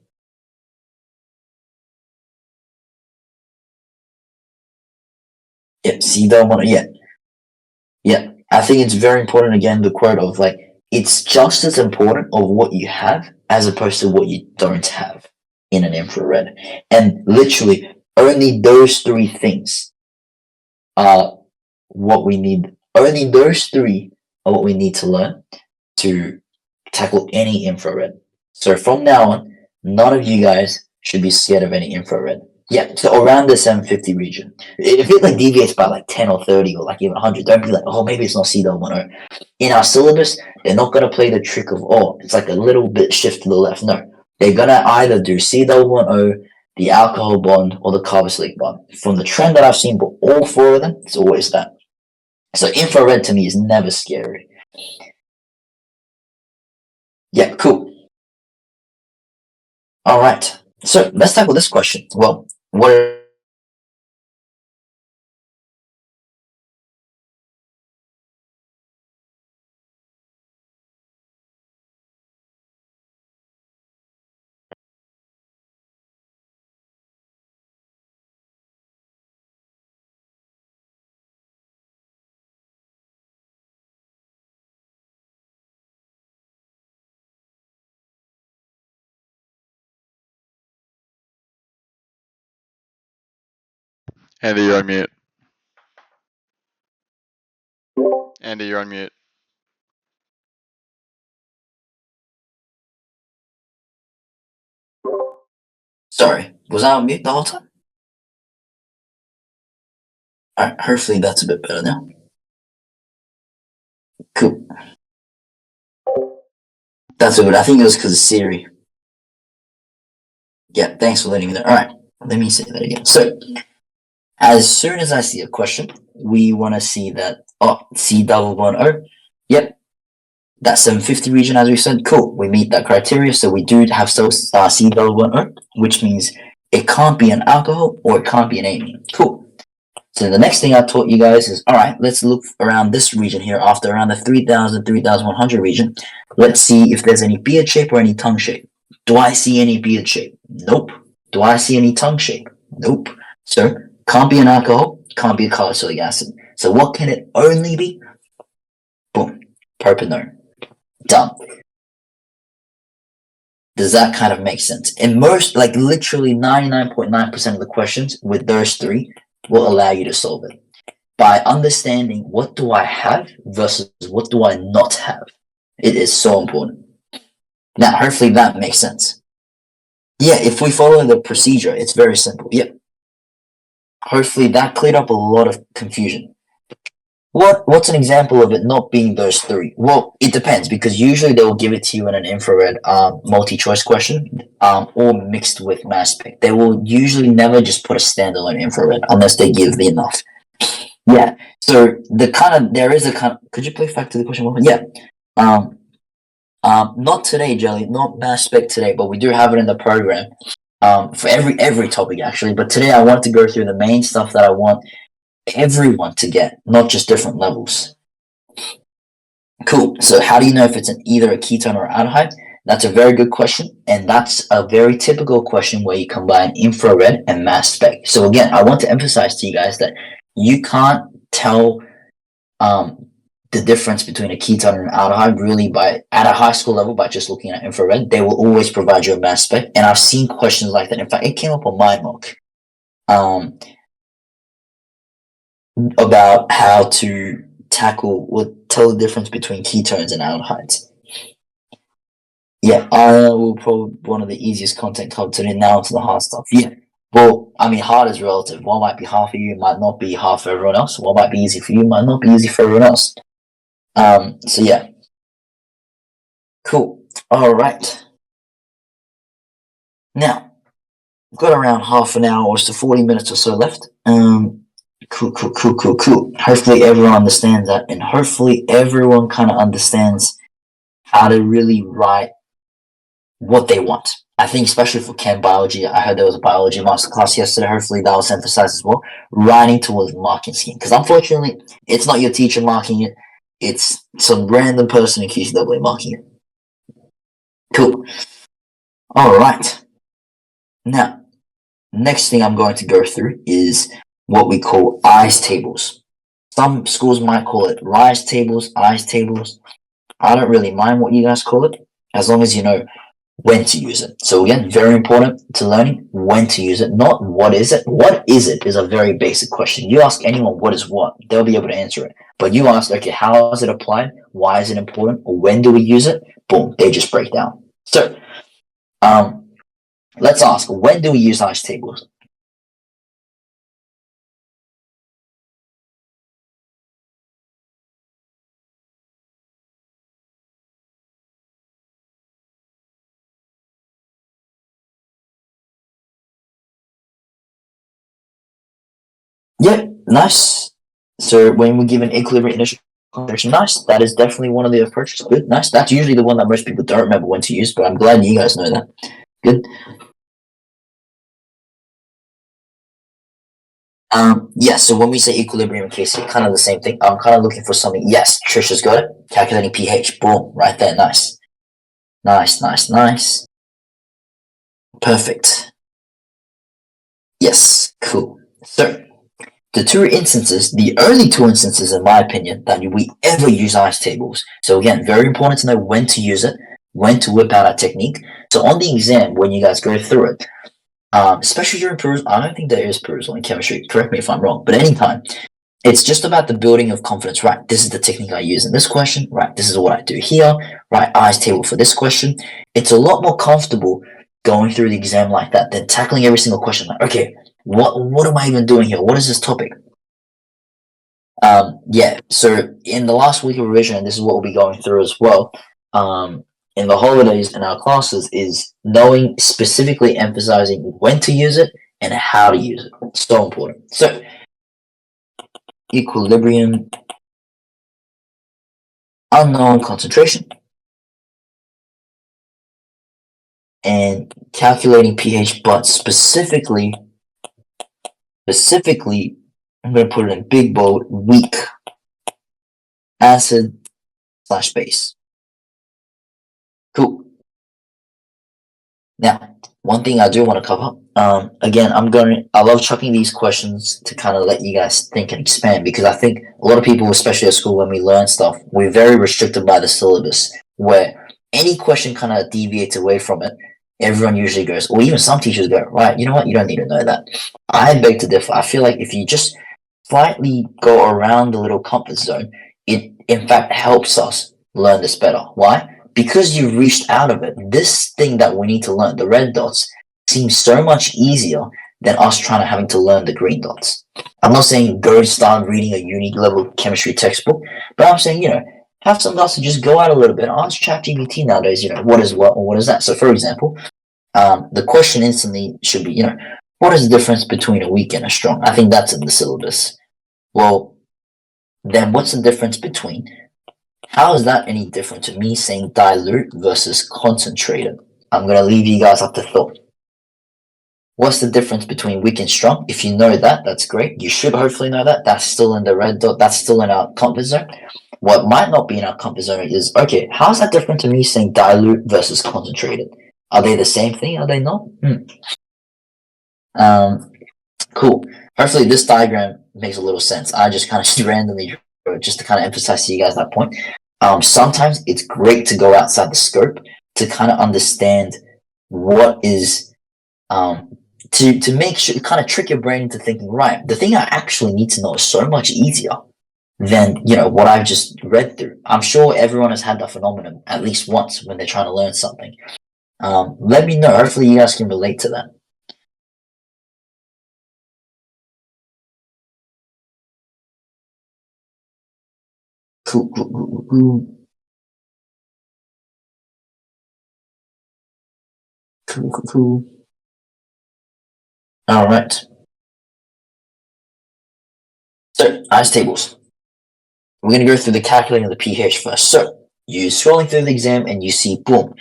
Yeah, see the one. Yeah, yeah. I think it's very important. Again, the quote of, like, it's just as important of what you have as opposed to what you don't have in an infrared. And literally, only those three things are what we need. Only those three are what we need to learn to tackle any infrared. So from now on, none of you guys should be scared of any infrared. Yeah, so around the 750 region. If it like deviates by like 10 or 30 or like even 100, don't be like, oh, maybe it's not C-double-bond-O. In our syllabus, they're not going to play the trick of, oh, it's like a little bit shift to the left. No, they're going to either do C-double-bond-O, the alcohol bond, or the carboxylic bond. From the trend that I've seen for all four of them, it's always that. So infrared to me is never scary. Yeah, cool. All right. So let's tackle this question. Well, what Andy, you're on mute. Andy, you're on mute. Sorry, was I on mute the whole time? Alright, hopefully that's a bit better now. Cool. That's good. I think it was because of Siri. Yeah, thanks for letting me know. Alright, let me say that again. So, as soon as I see a question, we want to see that, C1110. Yep, that 750 region, as we said, cool. We meet that criteria, so we do have C1110, which means it can't be an alcohol or it can't be an amine. Cool. So the next thing I taught you guys is, all right, let's look around this region here after around the 3000, 3100 region. Let's see if there's any beard shape or any tongue shape. Do I see any beard shape? Nope. Do I see any tongue shape? Nope. So can't be an alcohol, can't be a carboxylic acid. So what can it only be? Boom. Propanone. Done. Does that kind of make sense? In most, like literally 99.9% of the questions with those three will allow you to solve it by understanding what do I have versus what do I not have. It is so important. Now, hopefully that makes sense. Yeah, if we follow the procedure, it's very simple. Yep. Hopefully that cleared up a lot of confusion. What's an example of it not being those three? Well, it depends because usually they will give it to you in an infrared multi-choice question or mixed with mass spec. They will usually never just put a standalone infrared unless they give the enough. Yeah. So there is a kind of. Could you play back to the question? Yeah. Not today, Jelly. Not mass spec today, but we do have it in the program. For every topic actually. But today I want to go through the main stuff that I want everyone to get, not just different levels. Cool. So how do you know if it's either a ketone or aldehyde? That's a very good question, and that's a very typical question where you combine infrared and mass spec. So again, I want to emphasize to you guys that you can't tell the difference between a ketone and an aldehyde really at a high school level by just looking at infrared. They will always provide you a mass spec, and I've seen questions like that. In fact, it came up on my mock. About how to tell the difference between ketones and aldehydes. Yeah, I will probably one of the easiest content covered today. Now to the hard stuff. Yeah, well, I mean, hard is relative. What might be hard for you might not be hard for everyone else. What might be easy for you might not be easy for everyone else. So yeah, cool. All right. Now, we've got around half an hour or so 40 minutes or so left. Cool. Hopefully everyone understands that, and hopefully everyone kind of understands how to really write what they want. I think especially for chem biology, I heard there was a biology masterclass yesterday. Hopefully that was emphasized as well. Writing towards marking scheme, because unfortunately, it's not your teacher marking it; it's some random person in QCAA marking it. Cool. All right. Now, next thing I'm going to go through is what we call ICE tables. Some schools might call it RISE tables, ICE tables. I don't really mind what you guys call it, as long as you know when to use it. So again, very important to learning when to use it, not what is it. What is it is a very basic question. You ask anyone what is what, they'll be able to answer it. But you ask, okay, how is it applied? Why is it important? Or when do we use it? Boom, they just break down. So let's ask, when do we use ICE tables? Yeah, nice. So when we give an equilibrium initial concentration, nice. That is definitely one of the approaches. Good, nice. That's usually the one that most people don't remember when to use, but I'm glad you guys know that. Good. Yeah, so when we say equilibrium in KC, kind of the same thing. I'm kind of looking for something. Yes, Trisha's got it. Calculating pH. Boom, right there. Nice. Nice. Perfect. Yes, cool. So, the only two instances, in my opinion, that we ever use ICE tables. So again, very important to know when to use it, when to whip out our technique. So on the exam, when you guys go through it, especially during perusal, I don't think there is perusal in chemistry. Correct me if I'm wrong, but anytime, It's just about the building of confidence, right? This is the technique I use in this question, right? This is what I do here, right? I's table for this question. It's a lot more comfortable going through the exam like that than tackling every single question. Like, okay, what am I even doing here? What is this topic? Yeah, so in the last week of revision, this is what we'll be going through as well. In the holidays in our classes is knowing, specifically emphasizing when to use it and how to use it. It's so important. So equilibrium, unknown concentration, and calculating pH, but specifically, I'm going to put it in big bold, weak acid / base. Cool. Now, one thing I do want to cover, again, I love chucking these questions to kind of let you guys think and expand, because I think a lot of people, especially at school, when we learn stuff, we're very restricted by the syllabus, where any question kind of deviates away from it. Everyone usually goes, or even some teachers go, right, you know what, you don't need to know that. I beg to differ. I feel like if you just slightly go around the little comfort zone, it in fact helps us learn this better. Why? Because you've reached out of it. This thing that we need to learn, the red dots, seems so much easier than us having to learn the green dots. I'm not saying go start reading a unique level chemistry textbook, but I'm saying, have some guys to just go out a little bit. Ask ChatGPT nowadays, what is what or what is that? So for example, the question instantly should be, what is the difference between a weak and a strong? I think that's in the syllabus. Well, then what's the difference between, how is that any different to me saying dilute versus concentrated? I'm going to leave you guys up to thought. What's the difference between weak and strong? If you know that, that's great. You should hopefully know that. That's still in the red dot. That's still in our comfort zone. What might not be in our comfort zone is, okay, how's that different to me saying dilute versus concentrated? Are they the same thing? Are they not? Cool. Hopefully this diagram makes a little sense. I just kind of randomly drew it just to kind of emphasize to you guys that point. Sometimes it's great to go outside the scope to kind of understand what is, to make sure, kind of trick your brain into thinking, right, the thing I actually need to know is so much easier than, what I've just read through. I'm sure everyone has had that phenomenon at least once when they're trying to learn something. Let me know. Hopefully you guys can relate to that. Cool. All right. So, ice tables. We're going to go through the calculating of the pH first. So, you're scrolling through the exam and you see, boom,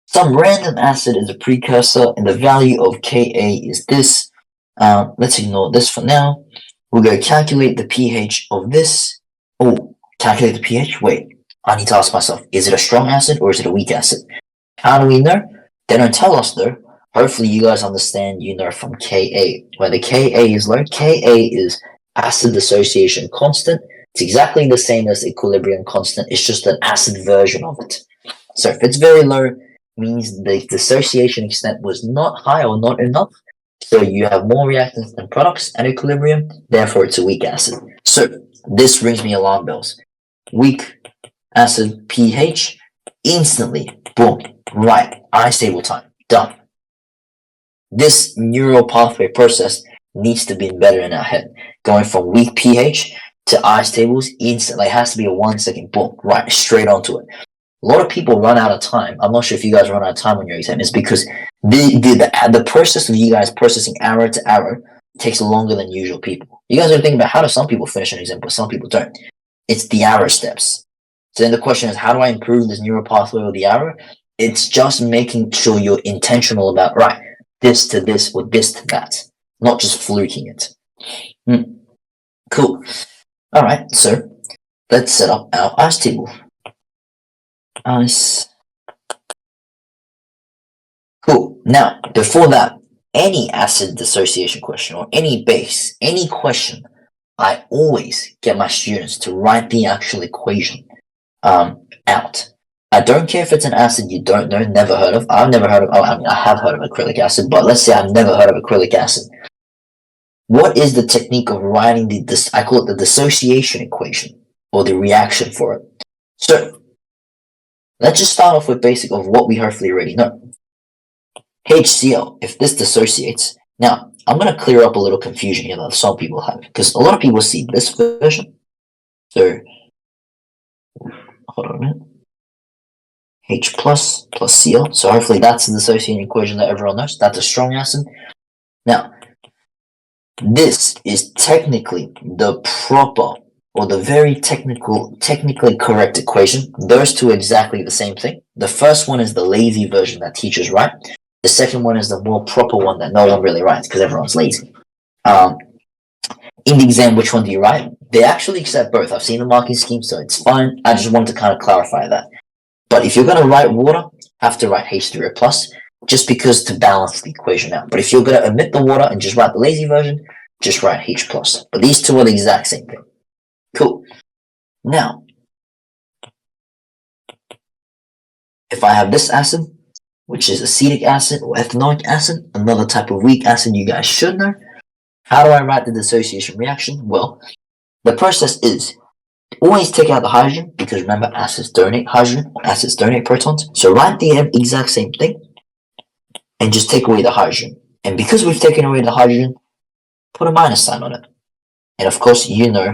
some random acid is a precursor and the value of Ka is this. Let's ignore this for now. We'll go calculate the pH of this. Oh, calculate the pH? Wait, I need to ask myself, is it a strong acid or is it a weak acid? How do we know? They don't tell us though. Hopefully you guys understand, from Ka. Where the Ka is low, Ka is acid dissociation constant. It's exactly the same as equilibrium constant. It's just an acid version of it. So if it's very low, means the dissociation extent was not high or not enough. So you have more reactants than products at equilibrium. Therefore, it's a weak acid. So this rings me alarm bells. Weak acid pH, instantly, boom, right, ice table time, done. This neural pathway process needs to be embedded in our head. Going from weak pH to ice tables instantly. It has to be a 1 second, boom, right, straight onto it. A lot of people run out of time. I'm not sure if you guys run out of time on your exam. It's because the process of you guys processing arrow to arrow takes longer than usual people. You guys are thinking about how do some people finish an exam, but some people don't. It's the arrow steps. So then the question is, how do I improve this neural pathway with the arrow? It's just making sure you're intentional about, right, this to this or this to that, not just fluking it. Cool. All right, so let's set up our ice table. Ice. Cool. Now, before that, any acid dissociation question or any base, any question, I always get my students to write the actual equation out. I don't care if it's an acid you don't know, never heard of. I've never heard of, I have heard of acrylic acid, but let's say I've never heard of acrylic acid. What is the technique of writing I call it the dissociation equation, or the reaction for it? So, let's just start off with basic of what we hopefully already know. HCl, if this dissociates. Now, I'm going to clear up a little confusion here that some people have, because a lot of people see this version. So, hold on a minute. H plus Cl. So hopefully that's the dissociating equation that everyone knows. That's a strong acid. Now, this is technically the proper, or the very technically correct equation. Those two are exactly the same thing. The first one is the lazy version that teachers write. The second one is the more proper one that no one really writes because everyone's lazy. In the exam, which one do you write? They actually accept both. I've seen the marking scheme, so it's fine. I just wanted to kind of clarify that. But if you're going to write water, have to write H3O plus, just because to balance the equation out. But if you're going to omit the water and just write the lazy version, just write H plus. But these two are the exact same thing. Cool. Now, if I have this acid, which is acetic acid or ethanoic acid, another type of weak acid you guys should know, how do I write the dissociation reaction? Well, the process is always take out the hydrogen, because remember, acids donate hydrogen, or acids donate protons. So write the exact same thing, and just take away the hydrogen. And because we've taken away the hydrogen, put a minus sign on it. And of course, you know,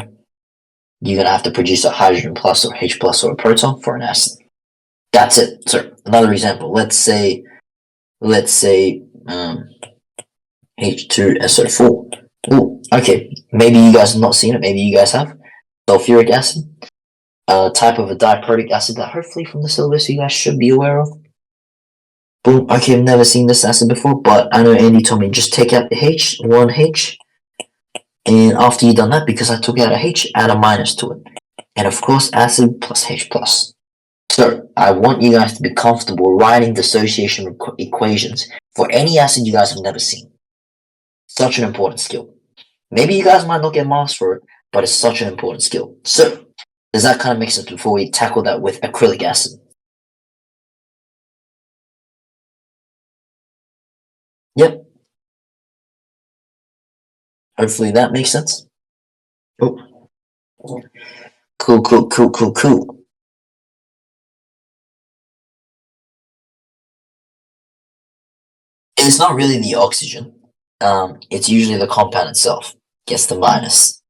you're going to have to produce a hydrogen plus or H plus or a proton for an acid. That's it. So another example, let's say H2SO4. Ooh, okay, maybe you guys have not seen it, maybe you guys have. Sulfuric acid, a type of a diprotic acid that hopefully from the syllabus you guys should be aware of. Boom, okay, I've never seen this acid before, but I know Andy told me just take out the H, one H, and after you've done that, because I took out a H, add a minus to it. And of course, acid plus H plus. So, I want you guys to be comfortable writing dissociation equations for any acid you guys have never seen. Such an important skill. Maybe you guys might not get marks for it, but it's such an important skill. So, does that kind of make sense before we tackle that with acrylic acid? Yep. Hopefully that makes sense. Oh. Cool. It's not really the oxygen. It's usually the compound itself gets the minus.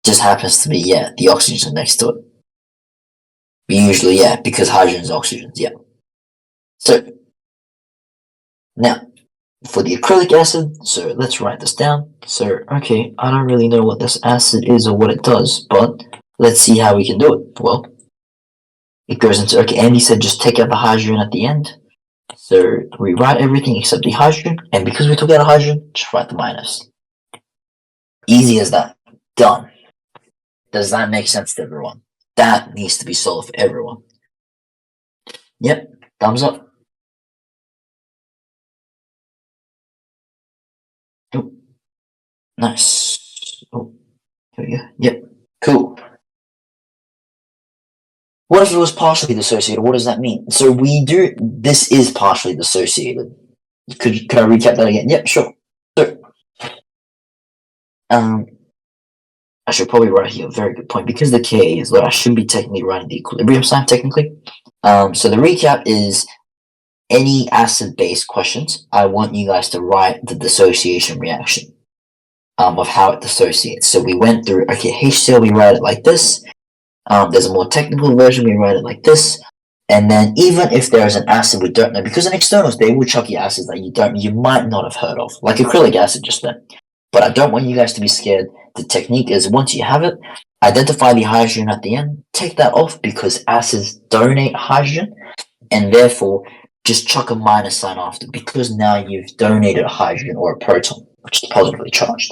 Just happens to be, yeah, the oxygen next to it. Usually, yeah, because hydrogen is oxygen, yeah. So, now, for the acrylic acid, so let's write this down. So, okay, I don't really know what this acid is or what it does, but let's see how we can do it. Well, it goes into, okay, Andy said just take out the hydrogen at the end. So, rewrite everything except the hydrogen, and because we took out a hydrogen, just write the minus. Easy as that. Done. Does that make sense to everyone? That needs to be solved for everyone. Yep, thumbs up. Oh, nice. Oh, here we go. Yep, cool. What if it was partially dissociated? What does that mean? So this is partially dissociated. Could I recap that again? Yep, sure. So, I should probably write here, very good point, because the K is what I should be technically writing the equilibrium sign, technically. So the recap is any acid-based questions, I want you guys to write the dissociation reaction of how it dissociates. So we went through, okay, HCl, we write it like this. There's a more technical version, we write it like this. And then even if there's an acid we don't know, because in externals, they will chuck you acids that you might not have heard of, like acrylic acid just then. But I don't want you guys to be scared. The technique is once you have it, identify the hydrogen at the end, take that off because acids donate hydrogen, and therefore just chuck a minus sign after because now you've donated a hydrogen or a proton, which is positively charged.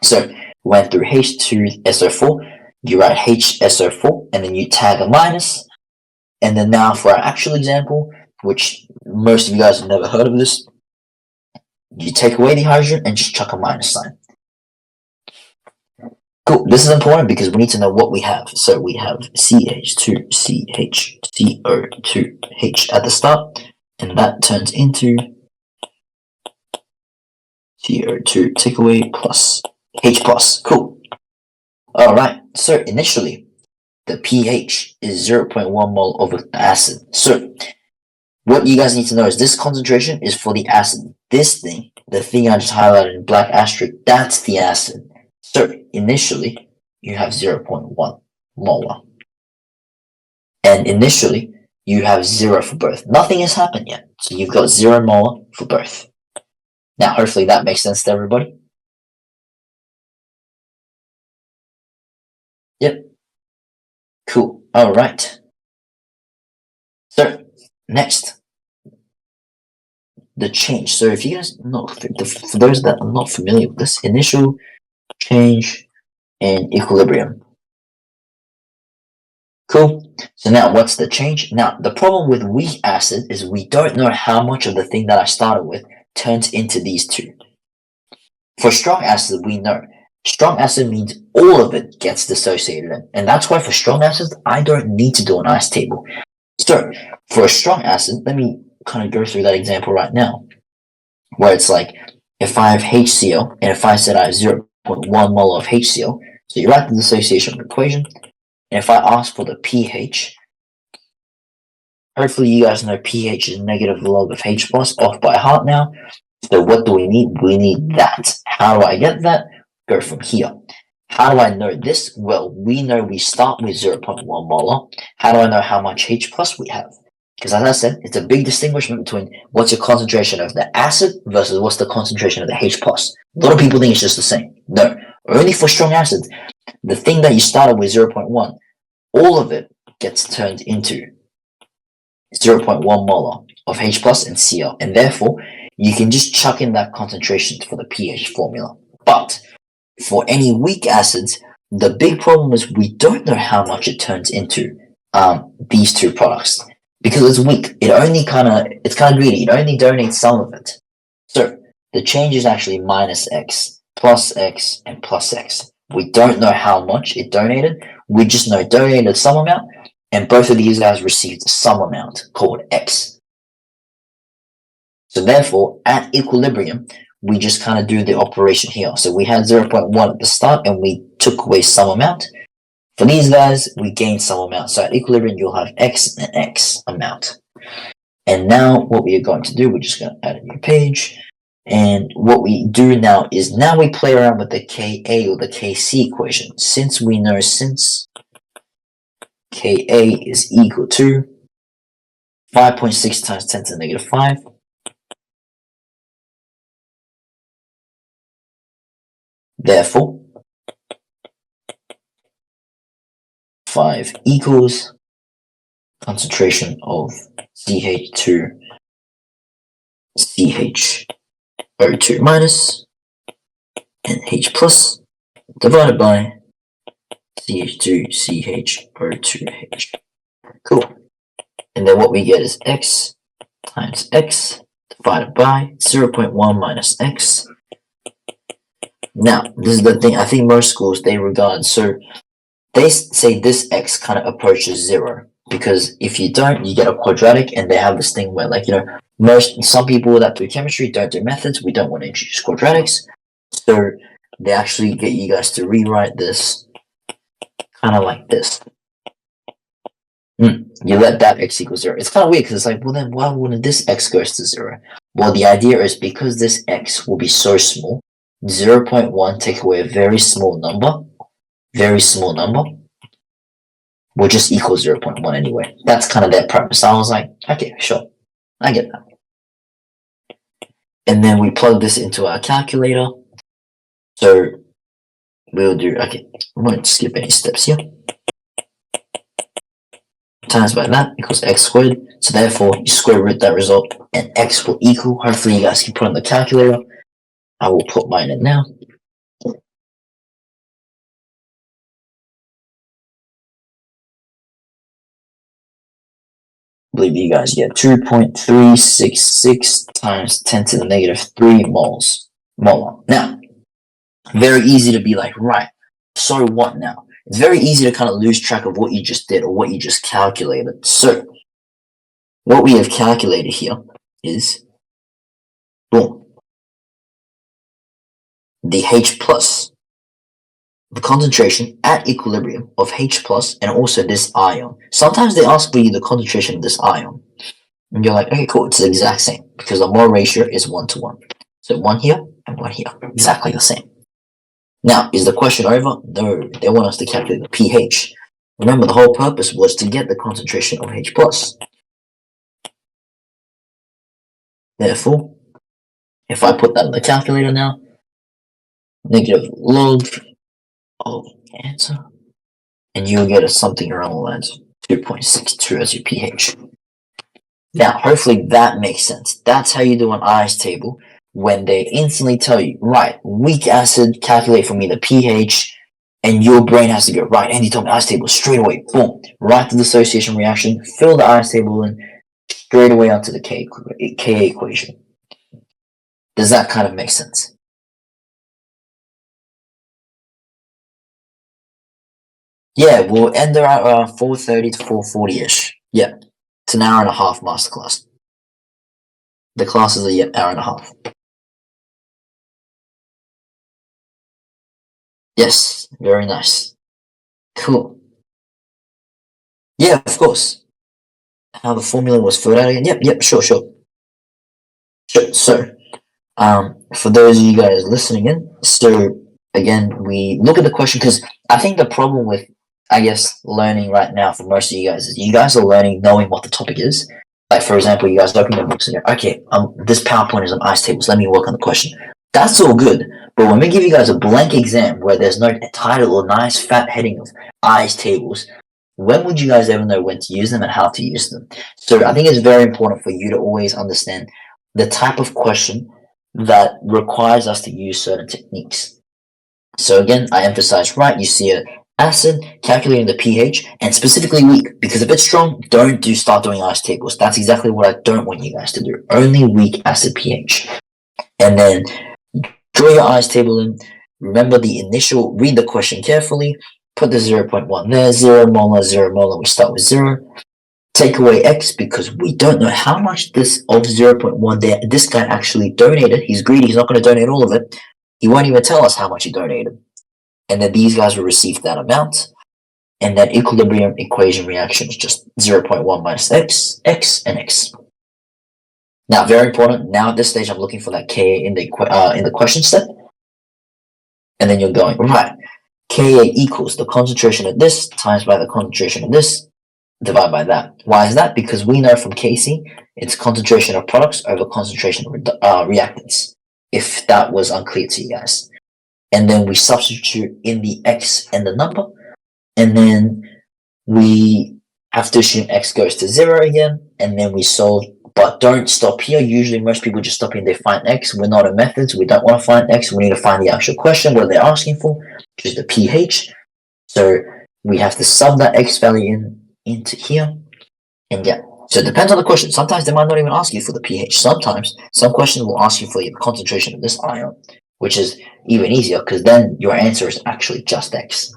So we went through H2SO4, you write HSO4, and then you tag a minus. And then now for our actual example, which most of you guys have never heard of this, you take away the hydrogen and just chuck a minus sign. Cool. This is important because we need to know what we have. So we have CH2, CH, CO2, H at the start, and that turns into CO2 take away plus H plus. Cool. Alright, so initially the pH is 0.1 mole of the acid. So what you guys need to know is this concentration is for the acid. This thing, the thing I just highlighted in black asterisk, that's the acid. So initially you have 0.1 molar. And initially you have 0 for both. Nothing has happened yet. So you've got 0 molar for both. Now hopefully that makes sense to everybody. Yep. Cool. Alright. So next, the change. So if you guys for those that are not familiar with this, initial change in equilibrium. Cool. So now what's the change? Now the problem with weak acid is we don't know how much of the thing that I started with turns into these two. For strong acid, we know. Strong acid means all of it gets dissociated in. And that's why for strong acids, I don't need to do an ice table. So for a strong acid, let me kind of go through that example right now. Where it's like, if I have HCl, and if I said I have 0.1 mole of HCl, so you write the dissociation equation, and if I ask for the pH, hopefully you guys know pH is negative log of H plus off by heart now. So what do we need? We need that. How do I get that? Go from here. How do I know this? Well, we know we start with 0.1 molar. How do I know how much H plus we have? Because as I said, it's a big distinguishment between what's your concentration of the acid versus what's the concentration of the H plus. A lot of people think it's just the same. No, only for strong acids. The thing that you started with 0.1, all of it gets turned into 0.1 molar of H plus and Cl, and therefore you can just chuck in that concentration for the pH formula. But for any weak acids, the big problem is we don't know how much it turns into these two products because it's weak. It's kind of greedy. It only donates some of it. So the change is actually minus X, plus X, and plus X. We don't know how much it donated. We just know it donated some amount, and both of these guys received some amount called X. So therefore, at equilibrium, we just kind of do the operation here. So we had 0.1 at the start, and we took away some amount. For these guys, we gained some amount. So at equilibrium, you'll have X and X amount. And now what we are going to do, we're just going to add a new page. And what we do now is we play around with the Ka or the Kc equation. Since we know Ka is equal to 5.6 times 10 to the negative 5. Therefore, 5 equals concentration of CH2 CHO2 minus and H plus divided by CH2 CHO2H. Cool. And then what we get is X times X divided by 0.1 minus X. Now, this is the thing, I think most schools, they say this X kind of approaches 0, because if you don't, you get a quadratic, and they have this thing where, like, some people that do chemistry don't do methods. We don't want to introduce quadratics, so they actually get you guys to rewrite this kind of like this. You let that X equal 0. It's kind of weird, because it's like, well, then why wouldn't this X goes to 0? Well, the idea is because this X will be so small, 0.1 take away a very small number, will just equal 0.1 anyway. That's kind of their premise. I was like, okay, sure, I get that. And then we plug this into our calculator. So we'll do, okay, I won't skip any steps here. Times by that equals X squared. So therefore, you square root that result, and X will equal, hopefully you guys can put on the calculator. I will put mine in now. I believe you guys get 2.366 times 10 to the negative 3 molar. Now, very easy to be like, right, so what now? It's very easy to kind of lose track of what you just did or what you just calculated. So, what we have calculated here is, boom, the H plus, the concentration at equilibrium of H plus and also this ion. Sometimes they ask for you the concentration of this ion. And you're like, okay, cool, it's the exact same because the mole ratio is 1:1. So 1 here and 1 here, exactly the same. Now, is the question over? No, they want us to calculate the pH. Remember, the whole purpose was to get the concentration of H plus. Therefore, if I put that in the calculator now, negative log of answer, and you'll get something around the lines of 2.62 as your pH. Now, hopefully that makes sense. That's how you do an ICE table when they instantly tell you, right, weak acid, calculate for me the pH, and your brain has to go, right, Andy told me ICE table straight away, boom, right to the dissociation reaction, fill the ICE table in, straight away onto the Ka equation. Does that kind of make sense? Yeah, we'll end around 4:30 to 4:40-ish. Yeah, it's an hour and a half masterclass. The class is an hour and a half. Yes, very nice. Cool. Yeah, of course. How the formula was filled out again? Yep, sure. Sure. So, for those of you guys listening in, so again, we look at the question because I think the problem with, I guess, learning right now for most of you guys is you guys are learning knowing what the topic is. Like, for example, you guys open your books and go, okay, this PowerPoint is on ICE tables. Let me work on the question. That's all good. But when we give you guys a blank exam where there's no title or nice fat heading of ICE tables, when would you guys ever know when to use them and how to use them? So I think it's very important for you to always understand the type of question that requires us to use certain techniques. So again, I emphasize, right, you see an acid, calculating the pH, and specifically weak, because if it's strong, start doing ICE tables. That's exactly what I don't want you guys to do. Only weak acid pH. And then draw your ICE table in, remember the initial, read the question carefully, put the 0.1 there, 0 molar, we start with 0. Take away X because we don't know how much this of 0.1 there, this guy actually donated. He's greedy, he's not going to donate all of it. He won't even tell us how much he donated. And then these guys will receive that amount. And that equilibrium equation reaction is just 0.1 minus X, X, and X. Now, very important, now at this stage, I'm looking for that Ka in the question step. And then you're going, right, Ka equals the concentration of this times by the concentration of this, divide by that. Why is that? Because we know from KC, it's concentration of products over concentration of reactants, if that was unclear to you guys. And then we substitute in the X and the number, and then we have to assume X goes to 0 again, and then we solve, but don't stop here. Usually most people just stop here and they find X. We're not in methods, we don't want to find X, we need to find the actual question, what they're asking for, which is the pH. So we have to sub that X value into here, and yeah. So it depends on the question. Sometimes they might not even ask you for the pH. Sometimes some questions will ask you for the concentration of this ion, which is even easier because then your answer is actually just X.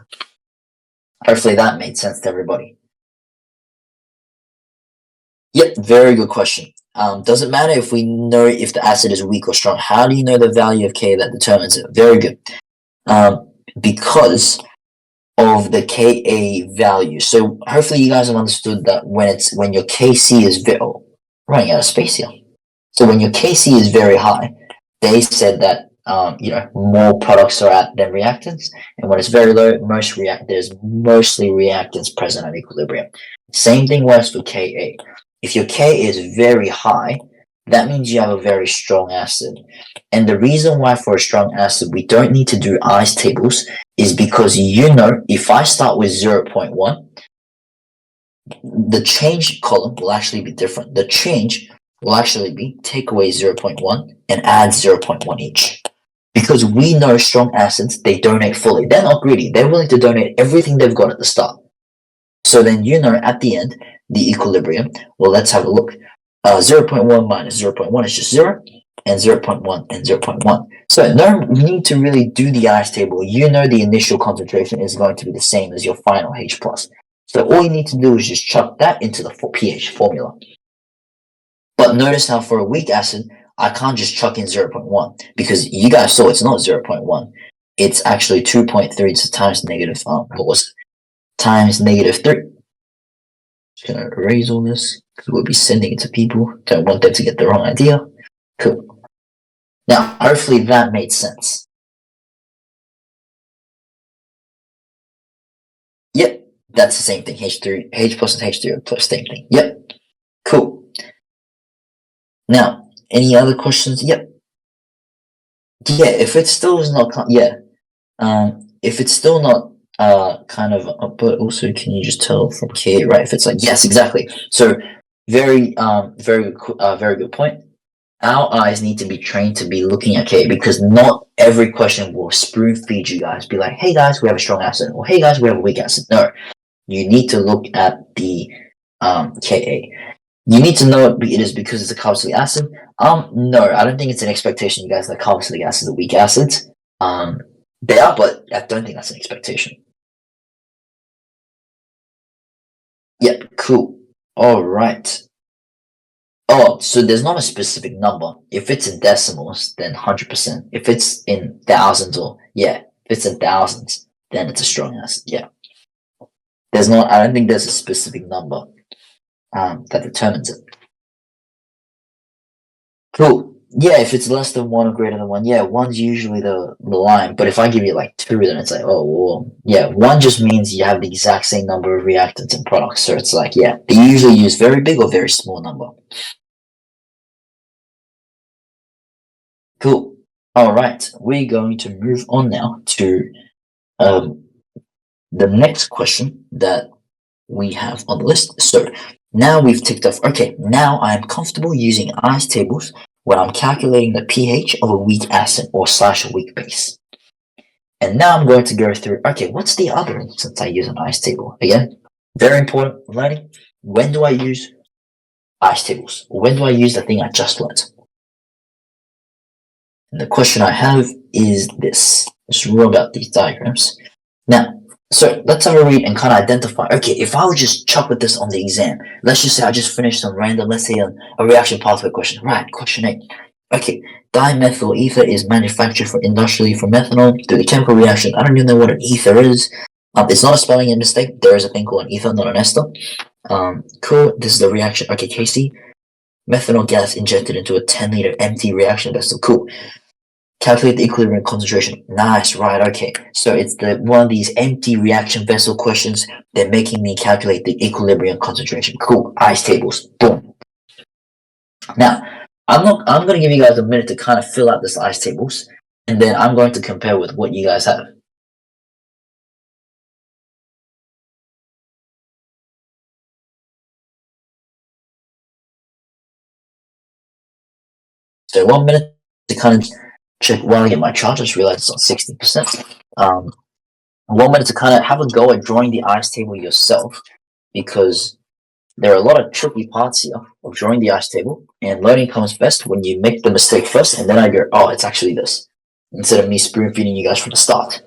Hopefully that made sense to everybody. Yep, very good question. Doesn't matter if we know if the acid is weak or strong. How do you know the value of K that determines it? Very good. Because of the Ka value. So hopefully you guys have understood that when your Kc is running out of space here. So when your Kc is very high, they said that more products are at than reactants, and when it's very low, there's mostly reactants present at equilibrium. Same thing works for Ka. If your Ka is very high, that means you have a very strong acid. And the reason why for a strong acid we don't need to do ICE tables is because if I start with 0.1, the change column will actually be different. The change will actually be take away 0.1 and add 0.1 each. Because we know strong acids, they donate fully. They're not greedy. They're willing to donate everything they've got at the start. So then at the end, the equilibrium, well, let's have a look. 0.1 minus 0.1 is just 0, and 0.1 and 0.1. So no need to really do the ICE table. The initial concentration is going to be the same as your final H+. So all you need to do is just chuck that into the pH formula. But notice how for a weak acid, I can't just chuck in 0.1 because you guys saw it's not 0.1. It's actually 2.3 times negative, what was it? Times negative 3. Just gonna erase all this because we'll be sending it to people. Don't want them to get the wrong idea. Cool. Now, hopefully that made sense. Yep, that's the same thing. H3, H plus and H3 plus same thing. Yep, cool. Now, any other questions? Yep. Yeah, if it still is not, if it's still not kind of, but also can you just tell from K, right? If it's like, yes, exactly. So very good point. Our eyes need to be trained to be looking at K because not every question will spoon feed you guys. Be like, hey guys, we have a strong acid, or hey guys, we have a weak acid. No, you need to look at the Ka. You need to know it is because it's a carboxylic acid. No, I don't think it's an expectation, you guys, that carboxylic acid are weak acids. They are, but I don't think that's an expectation. Yep, cool. All right. Oh, so there's not a specific number. If it's in decimals, then 100%. If it's in thousands, if it's in thousands, then it's a strong acid. Yeah. I don't think there's a specific number that determines it. Cool. Yeah, if it's less than 1 or greater than 1, yeah, 1's usually the line. But if I give you like 2, then it's like, oh, well, yeah, 1 just means you have the exact same number of reactants and products. So it's like, yeah, they usually use very big or very small number. Cool. All right, we're going to move on now to the next question that we have on the list. So now we've ticked off, okay, now I'm comfortable using ice tables when I'm calculating the pH of a weak acid or / weak base. And now I'm going to go through, okay, what's the other instance I use an ice table? Again, very important learning. When do I use ice tables? When do I use the thing I just learned? And the question I have is this. Let's roll out these diagrams. Now, so let's have a read and kind of identify, okay, if I would just chuck with this on the exam, let's just say I just finished some random, let's say a reaction pathway question. Right, question 8. Okay, dimethyl ether is manufactured industrially from methanol through the chemical reaction. I don't even know what an ether is. It's not a spelling mistake. There is a thing called an ether, not an ester. Cool, this is the reaction. Okay, KC. Methanol gas injected into a 10-liter empty reaction vessel. Cool. Calculate the equilibrium concentration. Nice, right, okay. So it's one of these empty reaction vessel questions. They're making me calculate the equilibrium concentration. Cool, ice tables, boom. Now, I'm going to give you guys a minute to kind of fill out this ice tables, and then I'm going to compare with what you guys have. So 1 minute to kind of check while I get my chart. I just realized it's on 60%. 1 minute to kind of have a go at drawing the ice table yourself, because there are a lot of tricky parts here of drawing the ice table, and learning comes best when you make the mistake first, and then I go, oh, it's actually this, instead of me spoon feeding you guys from the start.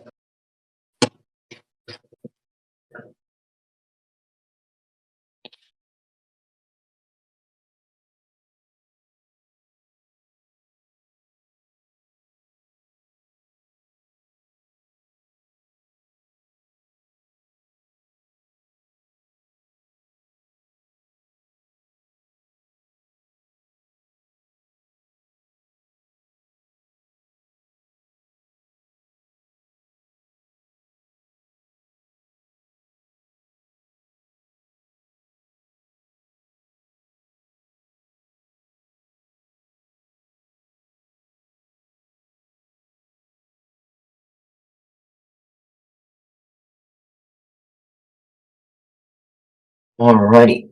Alrighty.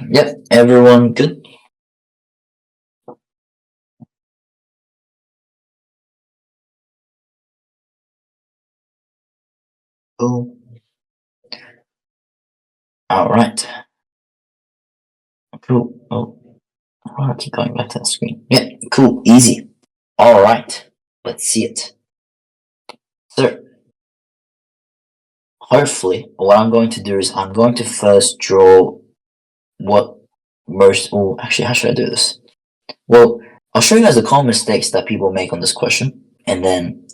Yep, everyone good? Cool. Alright. Cool. Oh, I keep going back to the screen. Yeah, cool, easy. Alright, let's see it. So, hopefully, what I'm going to do is I'm going to first draw what most, actually, how should I do this? Well, I'll show you guys the common mistakes that people make on this question, and then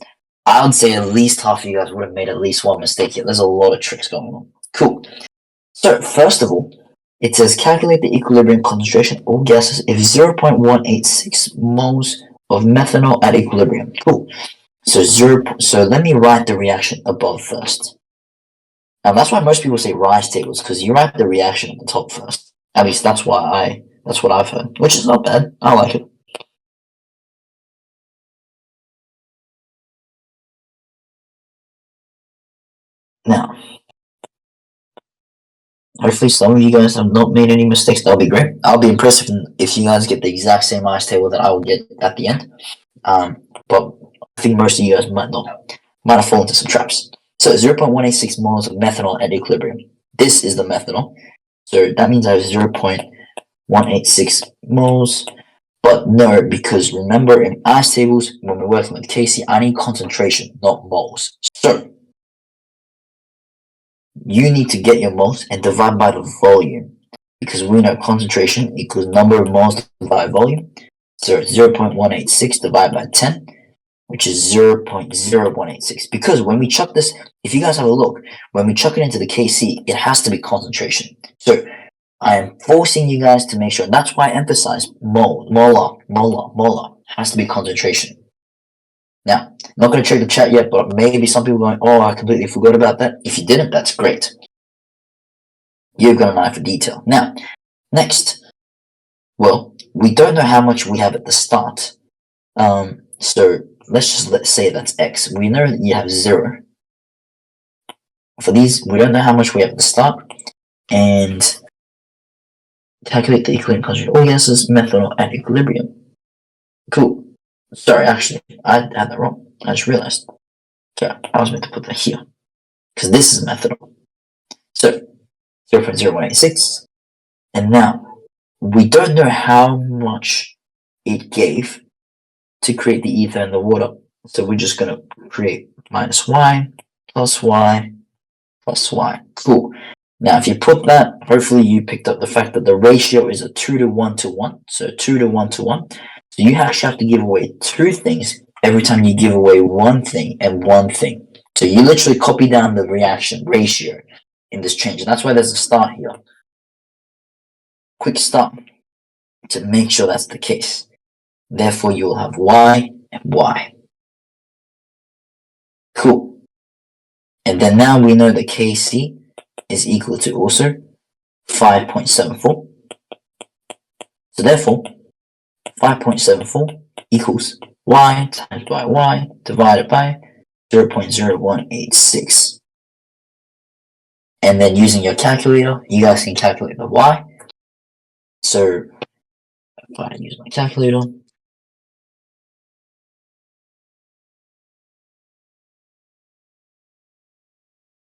I would say at least half of you guys would have made at least one mistake here. There's a lot of tricks going on. Cool. So first of all, it says calculate the equilibrium concentration of all gases if 0.186 moles of methanol at equilibrium. Cool. So let me write the reaction above first. And that's why most people say rise tables, because you write the reaction at the top first. At least that's what I've heard, which is not bad. I like it. Now, hopefully some of you guys have not made any mistakes. That'll be great. I'll be impressed if you guys get the exact same rise table that I will get at the end. But I think most of you guys might have fallen into some traps. So 0.186 moles of methanol at equilibrium. This is the methanol. So that means I have 0.186 moles. But no, because remember in ice tables, when we're working with QC, I need concentration, not moles. So you need to get your moles and divide by the volume, because we know concentration equals number of moles divided by volume. So 0.186 divided by 10, which is 0.0186. Because when we chuck this, if you guys have a look, when we chuck it into the KC, it has to be concentration. So I am forcing you guys to make sure, and that's why I emphasize molar, has to be concentration. Now, I'm not going to check the chat yet, but maybe some people are going, oh, I completely forgot about that. If you didn't, that's great. You've got an eye for detail. Now, next, well, we don't know how much we have at the start. So let's say that's X. We know that you have 0. For these, we don't know how much we have at the start. And calculate the equilibrium concentration of all gases, methanol at equilibrium. Cool. Sorry, actually, I had that wrong. I just realized. Okay, I was meant to put that here. Because this is methanol. So, 0.0186. And now, we don't know how much it gave to create the ether and the water. So we're just going to create minus y plus y plus y. Cool. Now, if you put that, hopefully you picked up the fact that the ratio is a 2 to 1 to 1. So 2 to 1 to 1. So you actually have to give away 2 things every time you give away 1 thing and 1 thing. So you literally copy down the reaction ratio in this change. And that's why there's a star here. Quick start to make sure that's the case. Therefore, you will have y and y. Cool. And then now we know that Kc is equal to also 5.74. So therefore, 5.74 equals y times by y divided by 0.0186. And then using your calculator, you guys can calculate the y. So if I use my calculator,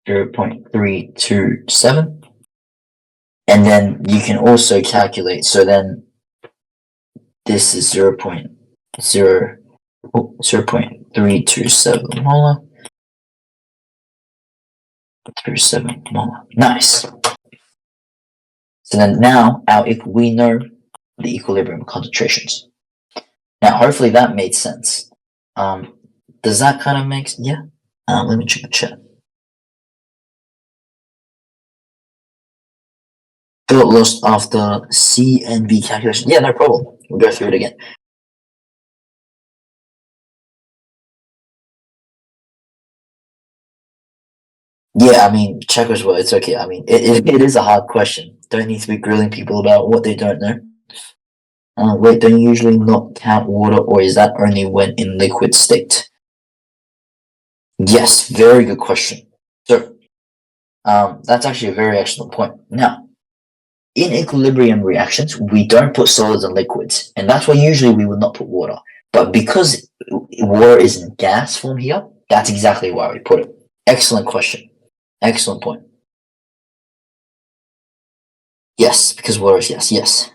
.327, and then you can also calculate. So then this is 0.327 molar. 37 molar. Nice. So then now we know the equilibrium concentrations. Now hopefully that made sense. Does that kind of make sense? Yeah. Let me check the chat. Got lost after C and B calculation. Yeah, no problem. We'll go through it again. Yeah, I mean, check as well. It's okay. I mean, it is a hard question. Don't need to be grilling people about what they don't know. Wait, don't you usually not count water, or is that only when in liquid state? Yes, very good question. So, that's actually a very excellent point. Now, in equilibrium reactions, we don't put solids and liquids, and that's why usually we would not put water. But because water is in gas form here, that's exactly why we put it. Excellent question. Excellent point. Yes, because water is yes.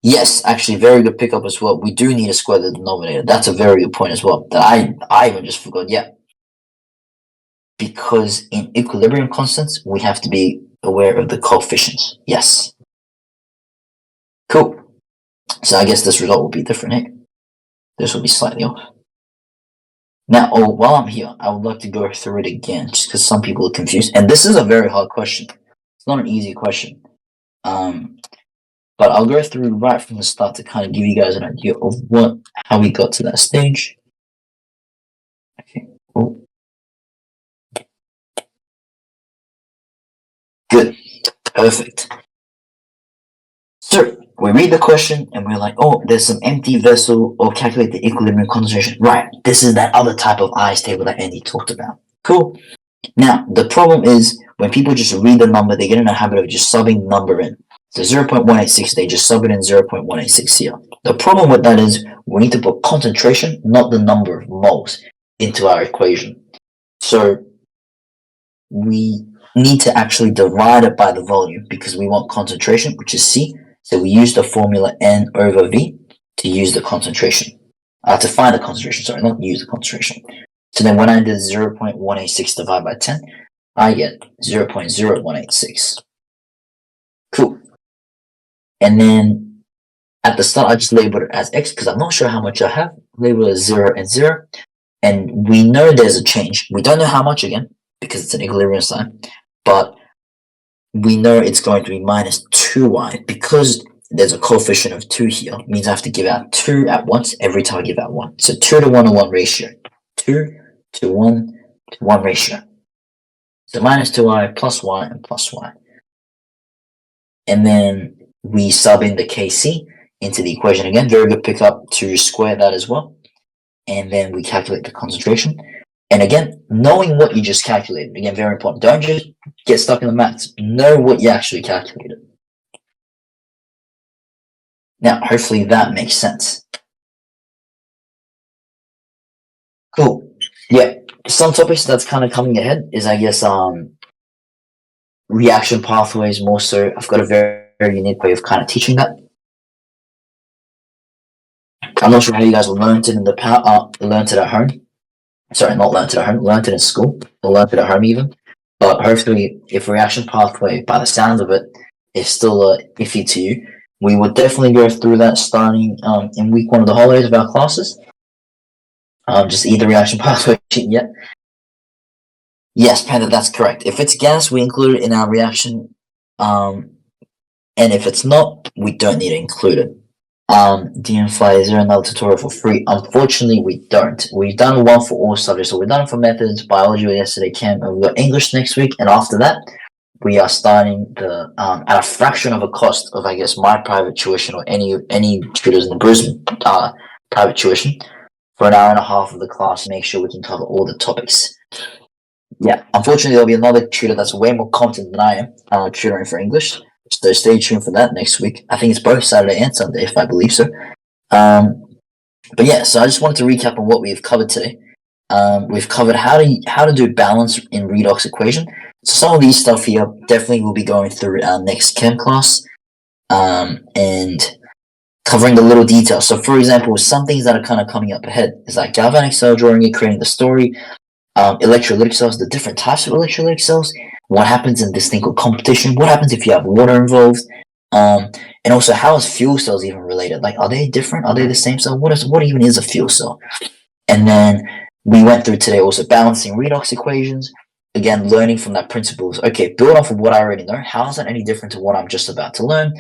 Yes, actually, very good pickup as well. We do need to square the denominator. That's a very good point as well. That I even just forgot. Yeah. Because in equilibrium constants, we have to be aware of the coefficients. Yes. Cool. So I guess this result will be different here. This will be slightly off. Now, while I'm here, I would like to go through it again, just because some people are confused. And this is a very hard question. It's not an easy question. But I'll go through right from the start to kind of give you guys an idea of how we got to that stage. Okay. Oh. Good. Perfect. So we read the question and we're like, oh, there's some empty vessel, or calculate the equilibrium concentration. Right. This is that other type of ice table that Andy talked about. Cool. Now, the problem is when people just read the number, they get in a habit of just subbing the number in. So 0.186, they just sub it in 0.186 here. The problem with that is we need to put concentration, not the number of moles, into our equation. So we need to actually divide it by the volume because we want concentration, which is C. So we use the formula N over V to use the concentration. To find the concentration, sorry, not use the concentration. So then when I did 0.186 divided by 10, I get 0.0186. Cool. And then at the start, I just labeled it as X because I'm not sure how much I have. Label it as 0 and 0. And we know there's a change. We don't know how much again because it's an equilibrium sign. But we know it's going to be minus 2y because there's a coefficient of 2 here. It means I have to give out 2 at once every time I give out 1. So 2 to 1 to 1 ratio. 2 to 1 to 1 ratio. So minus 2y plus y and plus y. And then we sub in the Kc into the equation again. Very good pickup to square that as well. And then we calculate the concentration. And again, knowing what you just calculated. Again, very important. Don't just get stuck in the maths. Know what you actually calculated. Now, hopefully that makes sense. Cool. Yeah. Some topics that's kind of coming ahead is, I guess, reaction pathways more so. I've got a very, very unique way of kind of teaching that. I'm not sure how you guys learned it in the learned it at home. Sorry, not learned it at home. Learned it in school, or learned it at home even. But hopefully, if reaction pathway, by the sound of it, is still iffy to you, we would definitely go through that starting in week 1 of the holidays of our classes. Just either reaction pathway sheet yet. Yes, Panda, that's correct. If it's gas, we include it in our reaction. And if it's not, we don't need to include it. DMFly, is there another tutorial for free? Unfortunately, we don't. We've done one for all subjects. So we've done it for methods, biology yesterday, chem, and we've got English next week. And after that, we are starting the at a fraction of a cost of, I guess, my private tuition or any tutors in the Brisbane private tuition for an hour and a half of the class. Make sure we can cover all the topics. Yeah, unfortunately, there'll be another tutor that's way more competent than I am, tutoring for English. So stay tuned for that next week. I think it's both Saturday and Sunday, if I believe so. But yeah, so I just wanted to recap on what we've covered today. We've covered how to do balance in redox equation. So some of these stuff here definitely will be going through our next chem class, and covering the little details. So for example, some things that are kind of coming up ahead is like galvanic cell drawing it, creating the story, electrolytic cells, the different types of electrolytic cells, what happens in this thing called competition, what happens if you have water involved, and also how is fuel cells even related? Like, are they different? Are they the same cell? What even is a fuel cell? And then we went through today also balancing redox equations. Again, learning from that principles. Okay, build off of what I already know. How is that any different to what I'm just about to learn?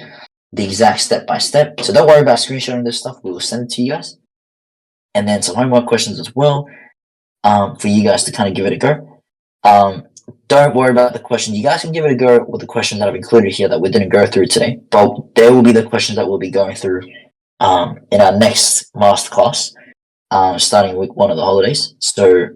The exact step by step. So don't worry about screenshotting this stuff. We will send it to you guys. And then some homework questions as well, for you guys to kind of give it a go. Don't worry about the questions. You guys can give it a go with the questions that I've included here that we didn't go through today. But there will be the questions that we'll be going through in our next masterclass, starting week 1 of the holidays. So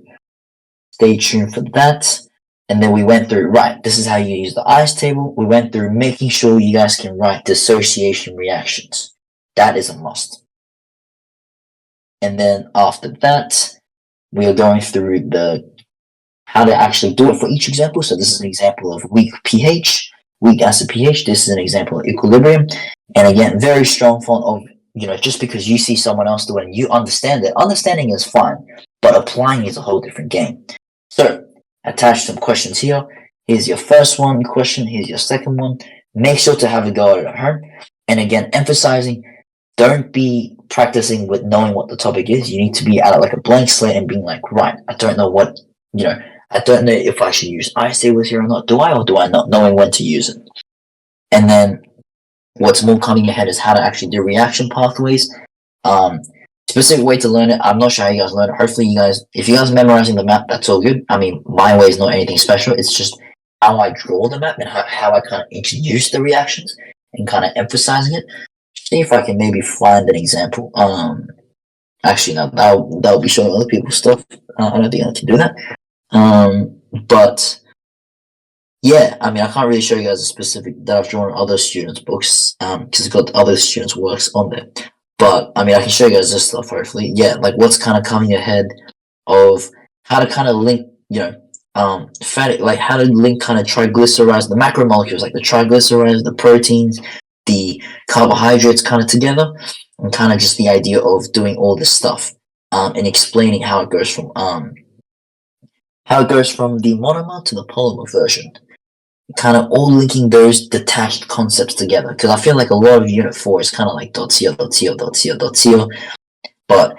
stay tuned for that. And then we went through, right, this is how you use the ice table. We went through making sure you guys can write dissociation reactions. That is a must. And then after that, we are going through how to actually do it for each example. So this is an example of weak pH, weak acid pH. This is an example of equilibrium. And again, very strong font of, just because you see someone else do it and you understand it, understanding is fine, but applying is a whole different game. So attach some questions here. Here's your first question. Here's your second one. Make sure to have a go at it at home. And again, emphasizing, don't be practicing with knowing what the topic is. You need to be at like a blank slate and being like, right, I don't know what, I don't know if I should use iStables here or not. Do I or do I not? Knowing when to use it. And then what's more coming ahead is how to actually do reaction pathways. Specific way to learn it, I'm not sure how you guys learn it. Hopefully you guys, if you guys are memorizing the map, that's all good. I mean, my way is not anything special. It's just how I draw the map and how I kind of introduce the reactions and kind of emphasizing it. See if I can maybe find an example. Actually, no, that would be showing other people's stuff. I don't think I can do that. But yeah, I mean, I can't really show you guys a specific that I've drawn other students' books, because it's got other students' works on there. But I mean, I can show you guys this stuff hopefully. Yeah, like what's kind of coming ahead of how to kind of link, fatty, like how to link kind of triglycerides, the macromolecules, like the triglycerides, the proteins, the carbohydrates kind of together, and kind of just the idea of doing all this stuff, and explaining how it goes from the monomer to the polymer version, kind of all linking those detached concepts together. Because I feel like a lot of Unit 4 is kind of like .co, but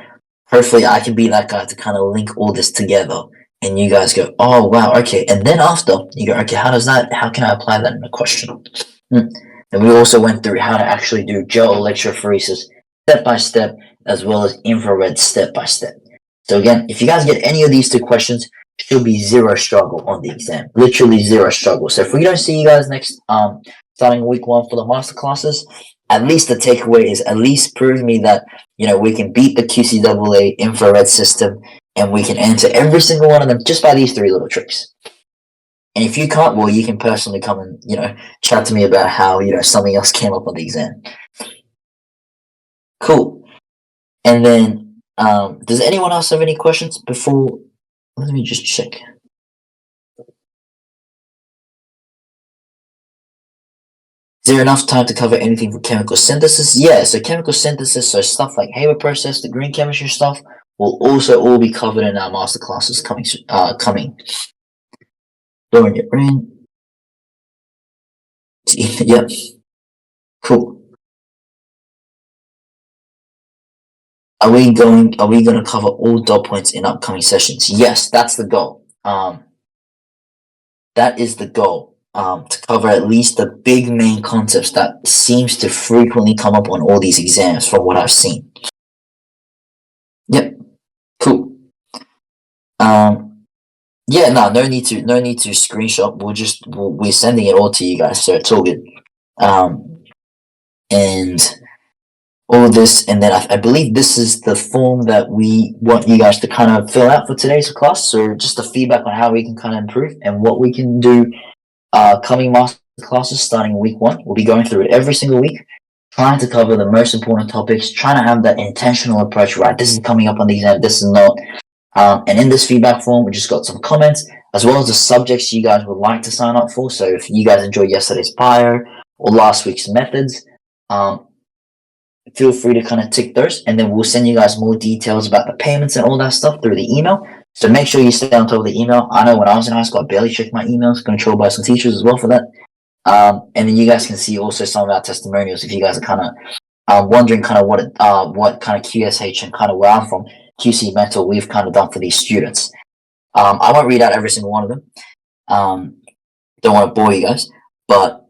hopefully I can be that guy to kind of link all this together, and you guys go, oh wow, okay. And then after you go, okay, how can I apply that in a question? And we also went through how to actually do gel electrophoresis step by step, as well as infrared step by step. So again, if you guys get any of these two questions, should be zero struggle on the exam. Literally zero struggle. So if we don't see you guys next, starting week 1 for the master classes, at least the takeaway is at least prove me that, we can beat the QCAA infrared system, and we can answer every single one of them just by these 3 little tricks. And if you can't, well, you can personally come and, chat to me about how, something else came up on the exam. Cool. And then, does anyone else have any questions before? Let me just check. Is there enough time to cover anything for chemical synthesis? Yeah, so chemical synthesis, so stuff like Haber process, the green chemistry stuff, will also all be covered in our master classes coming. Lowering your brain. Yep. Cool. Are we going to cover all dot points in upcoming sessions? Yes, that's the goal. That is the goal. To cover at least the big main concepts that seems to frequently come up on all these exams from what I've seen. Yep. Cool. Yeah, no need to screenshot. We're sending it all to you guys, so it's all good. And all this, and then I believe this is the form that we want you guys to kind of fill out for today's class. So just the feedback on how we can kind of improve and what we can do. Coming master classes starting week 1, we'll be going through it every single week, trying to cover the most important topics, trying to have that intentional approach, right? This is coming up on the exam, this is not. And in this feedback form, we just got some comments, as well as the subjects you guys would like to sign up for. So if you guys enjoyed yesterday's bio or last week's methods, feel free to kind of tick those, and then we'll send you guys more details about the payments and all that stuff through the email. So make sure you stay on top of the email. I know when I was in high school, I barely checked my emails, controlled by some teachers as well for that. And then you guys can see also some of our testimonials if you guys are kind of wondering kind of what kind of QSH and kind of where I'm from, QC mentor we've kind of done for these students. I won't read out every single one of them. Don't want to bore you guys, but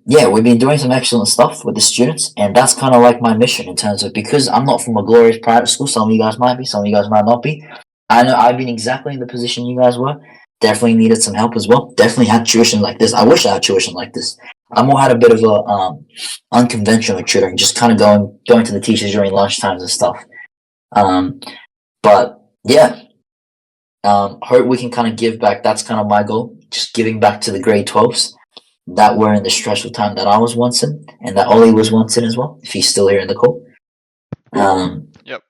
yeah, we've been doing some excellent stuff with the students, and that's kind of like my mission in terms of, because I'm not from a glorious private school, some of you guys might be, some of you guys might not be. I know I've been exactly in the position you guys were. Definitely needed some help as well. Definitely had tuition like this. I wish I had tuition like this. I more had a bit of a unconventional tutoring, just kind of going to the teachers during lunchtimes and stuff. But yeah, hope we can kind of give back. That's kind of my goal, just giving back to the grade 12s that were in the stressful time that I was once in, and that Ollie was once in as well, if he's still here in the call. Yep.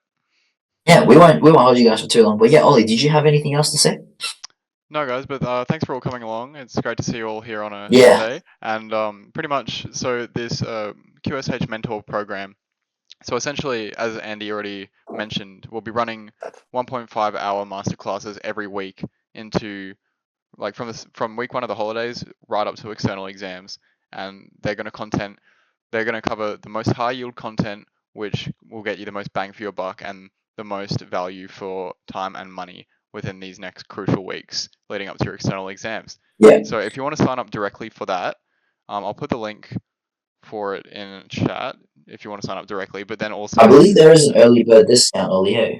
Yeah, we won't hold you guys for too long, but yeah, Ollie, did you have anything else to say? No, guys, but thanks for all coming along. It's great to see you all here on a Yeah. Sunday. And pretty much, so this QSH mentor program. So essentially, as Andy already mentioned, we'll be running 1.5-hour masterclasses every week into, like, from week 1 of the holidays right up to external exams, and they're going to cover the most high yield content which will get you the most bang for your buck and the most value for time and money within these next crucial weeks leading up to your external exams. Yeah. So if you want to sign up directly for that, I'll put the link for it in chat if you want to sign up directly. But then also, I believe there is an early bird discount, Olio.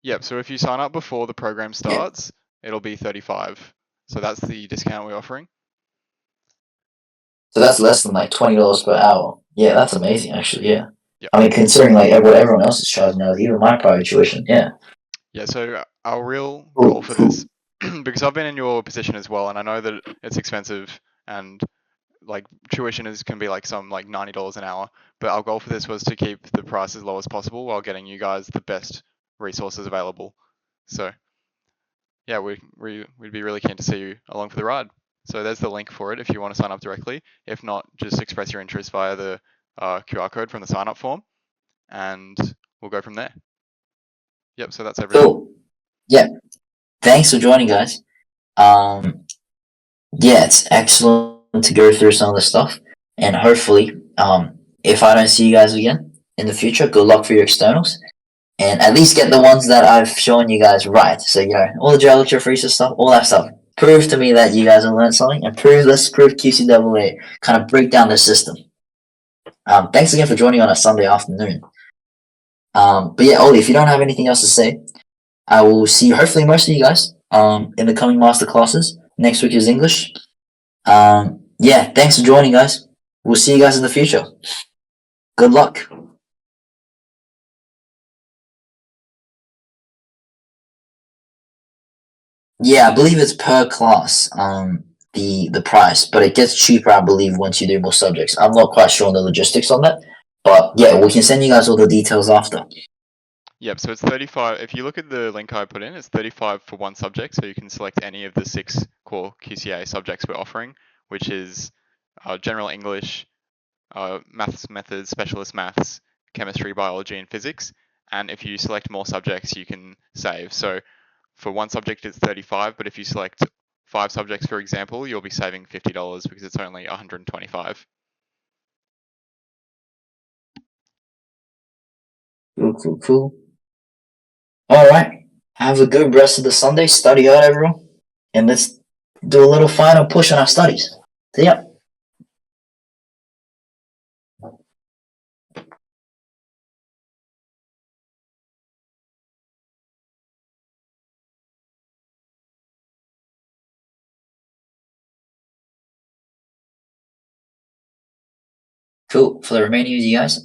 Yep. So if you sign up before the program starts, it'll be 35. So that's the discount we're offering. So that's less than like $20 per hour. Yeah, that's amazing, actually. Yeah. Yep. I mean, considering like what everyone else is charging now, even my private tuition. Yeah. Yeah. So our real goal for this, because I've been in your position as well, and I know that it's expensive and like tuition can be like some like $90 an hour, but our goal for this was to keep the price as low as possible while getting you guys the best resources available. So yeah, we'd be really keen to see you along for the ride. So there's the link for it if you want to sign up directly. If not, just express your interest via the QR code from the sign up form, and we'll go from there. Yep. So that's everything. Cool. Yeah. Thanks for joining, guys. Yeah, it's excellent to go through some of the stuff, and hopefully, if I don't see you guys again in the future, good luck for your externals, and at least get the ones that I've shown you guys right. So all the geometry stuff, all that stuff. Prove to me that you guys have learned something, and let's prove QCAA, kind of break down the system. Thanks again for joining on a Sunday afternoon. But yeah, Ollie, if you don't have anything else to say, I will see hopefully most of you guys in the coming master classes. Next week is English. Yeah, thanks for joining, guys. We'll see you guys in the future. Good luck. Yeah, I believe it's per class, the price, but it gets cheaper, I believe, once you do more subjects. I'm not quite sure on the logistics on that, but yeah, we can send you guys all the details after. Yep. So it's 35. If you look at the link I put in, it's 35 for one subject. So you can select any of the 6 core QCAA subjects we're offering, which is general English, maths methods, specialist maths, chemistry, biology, and physics. And if you select more subjects, you can save. So for one subject, it's 35, but if you select 5 subjects, for example, you'll be saving $50 because it's only 125. Cool. All right. Have a good rest of the Sunday. Study hard, everyone, and let's do a little final push on our studies. See ya. Cool. For the remaining of you guys,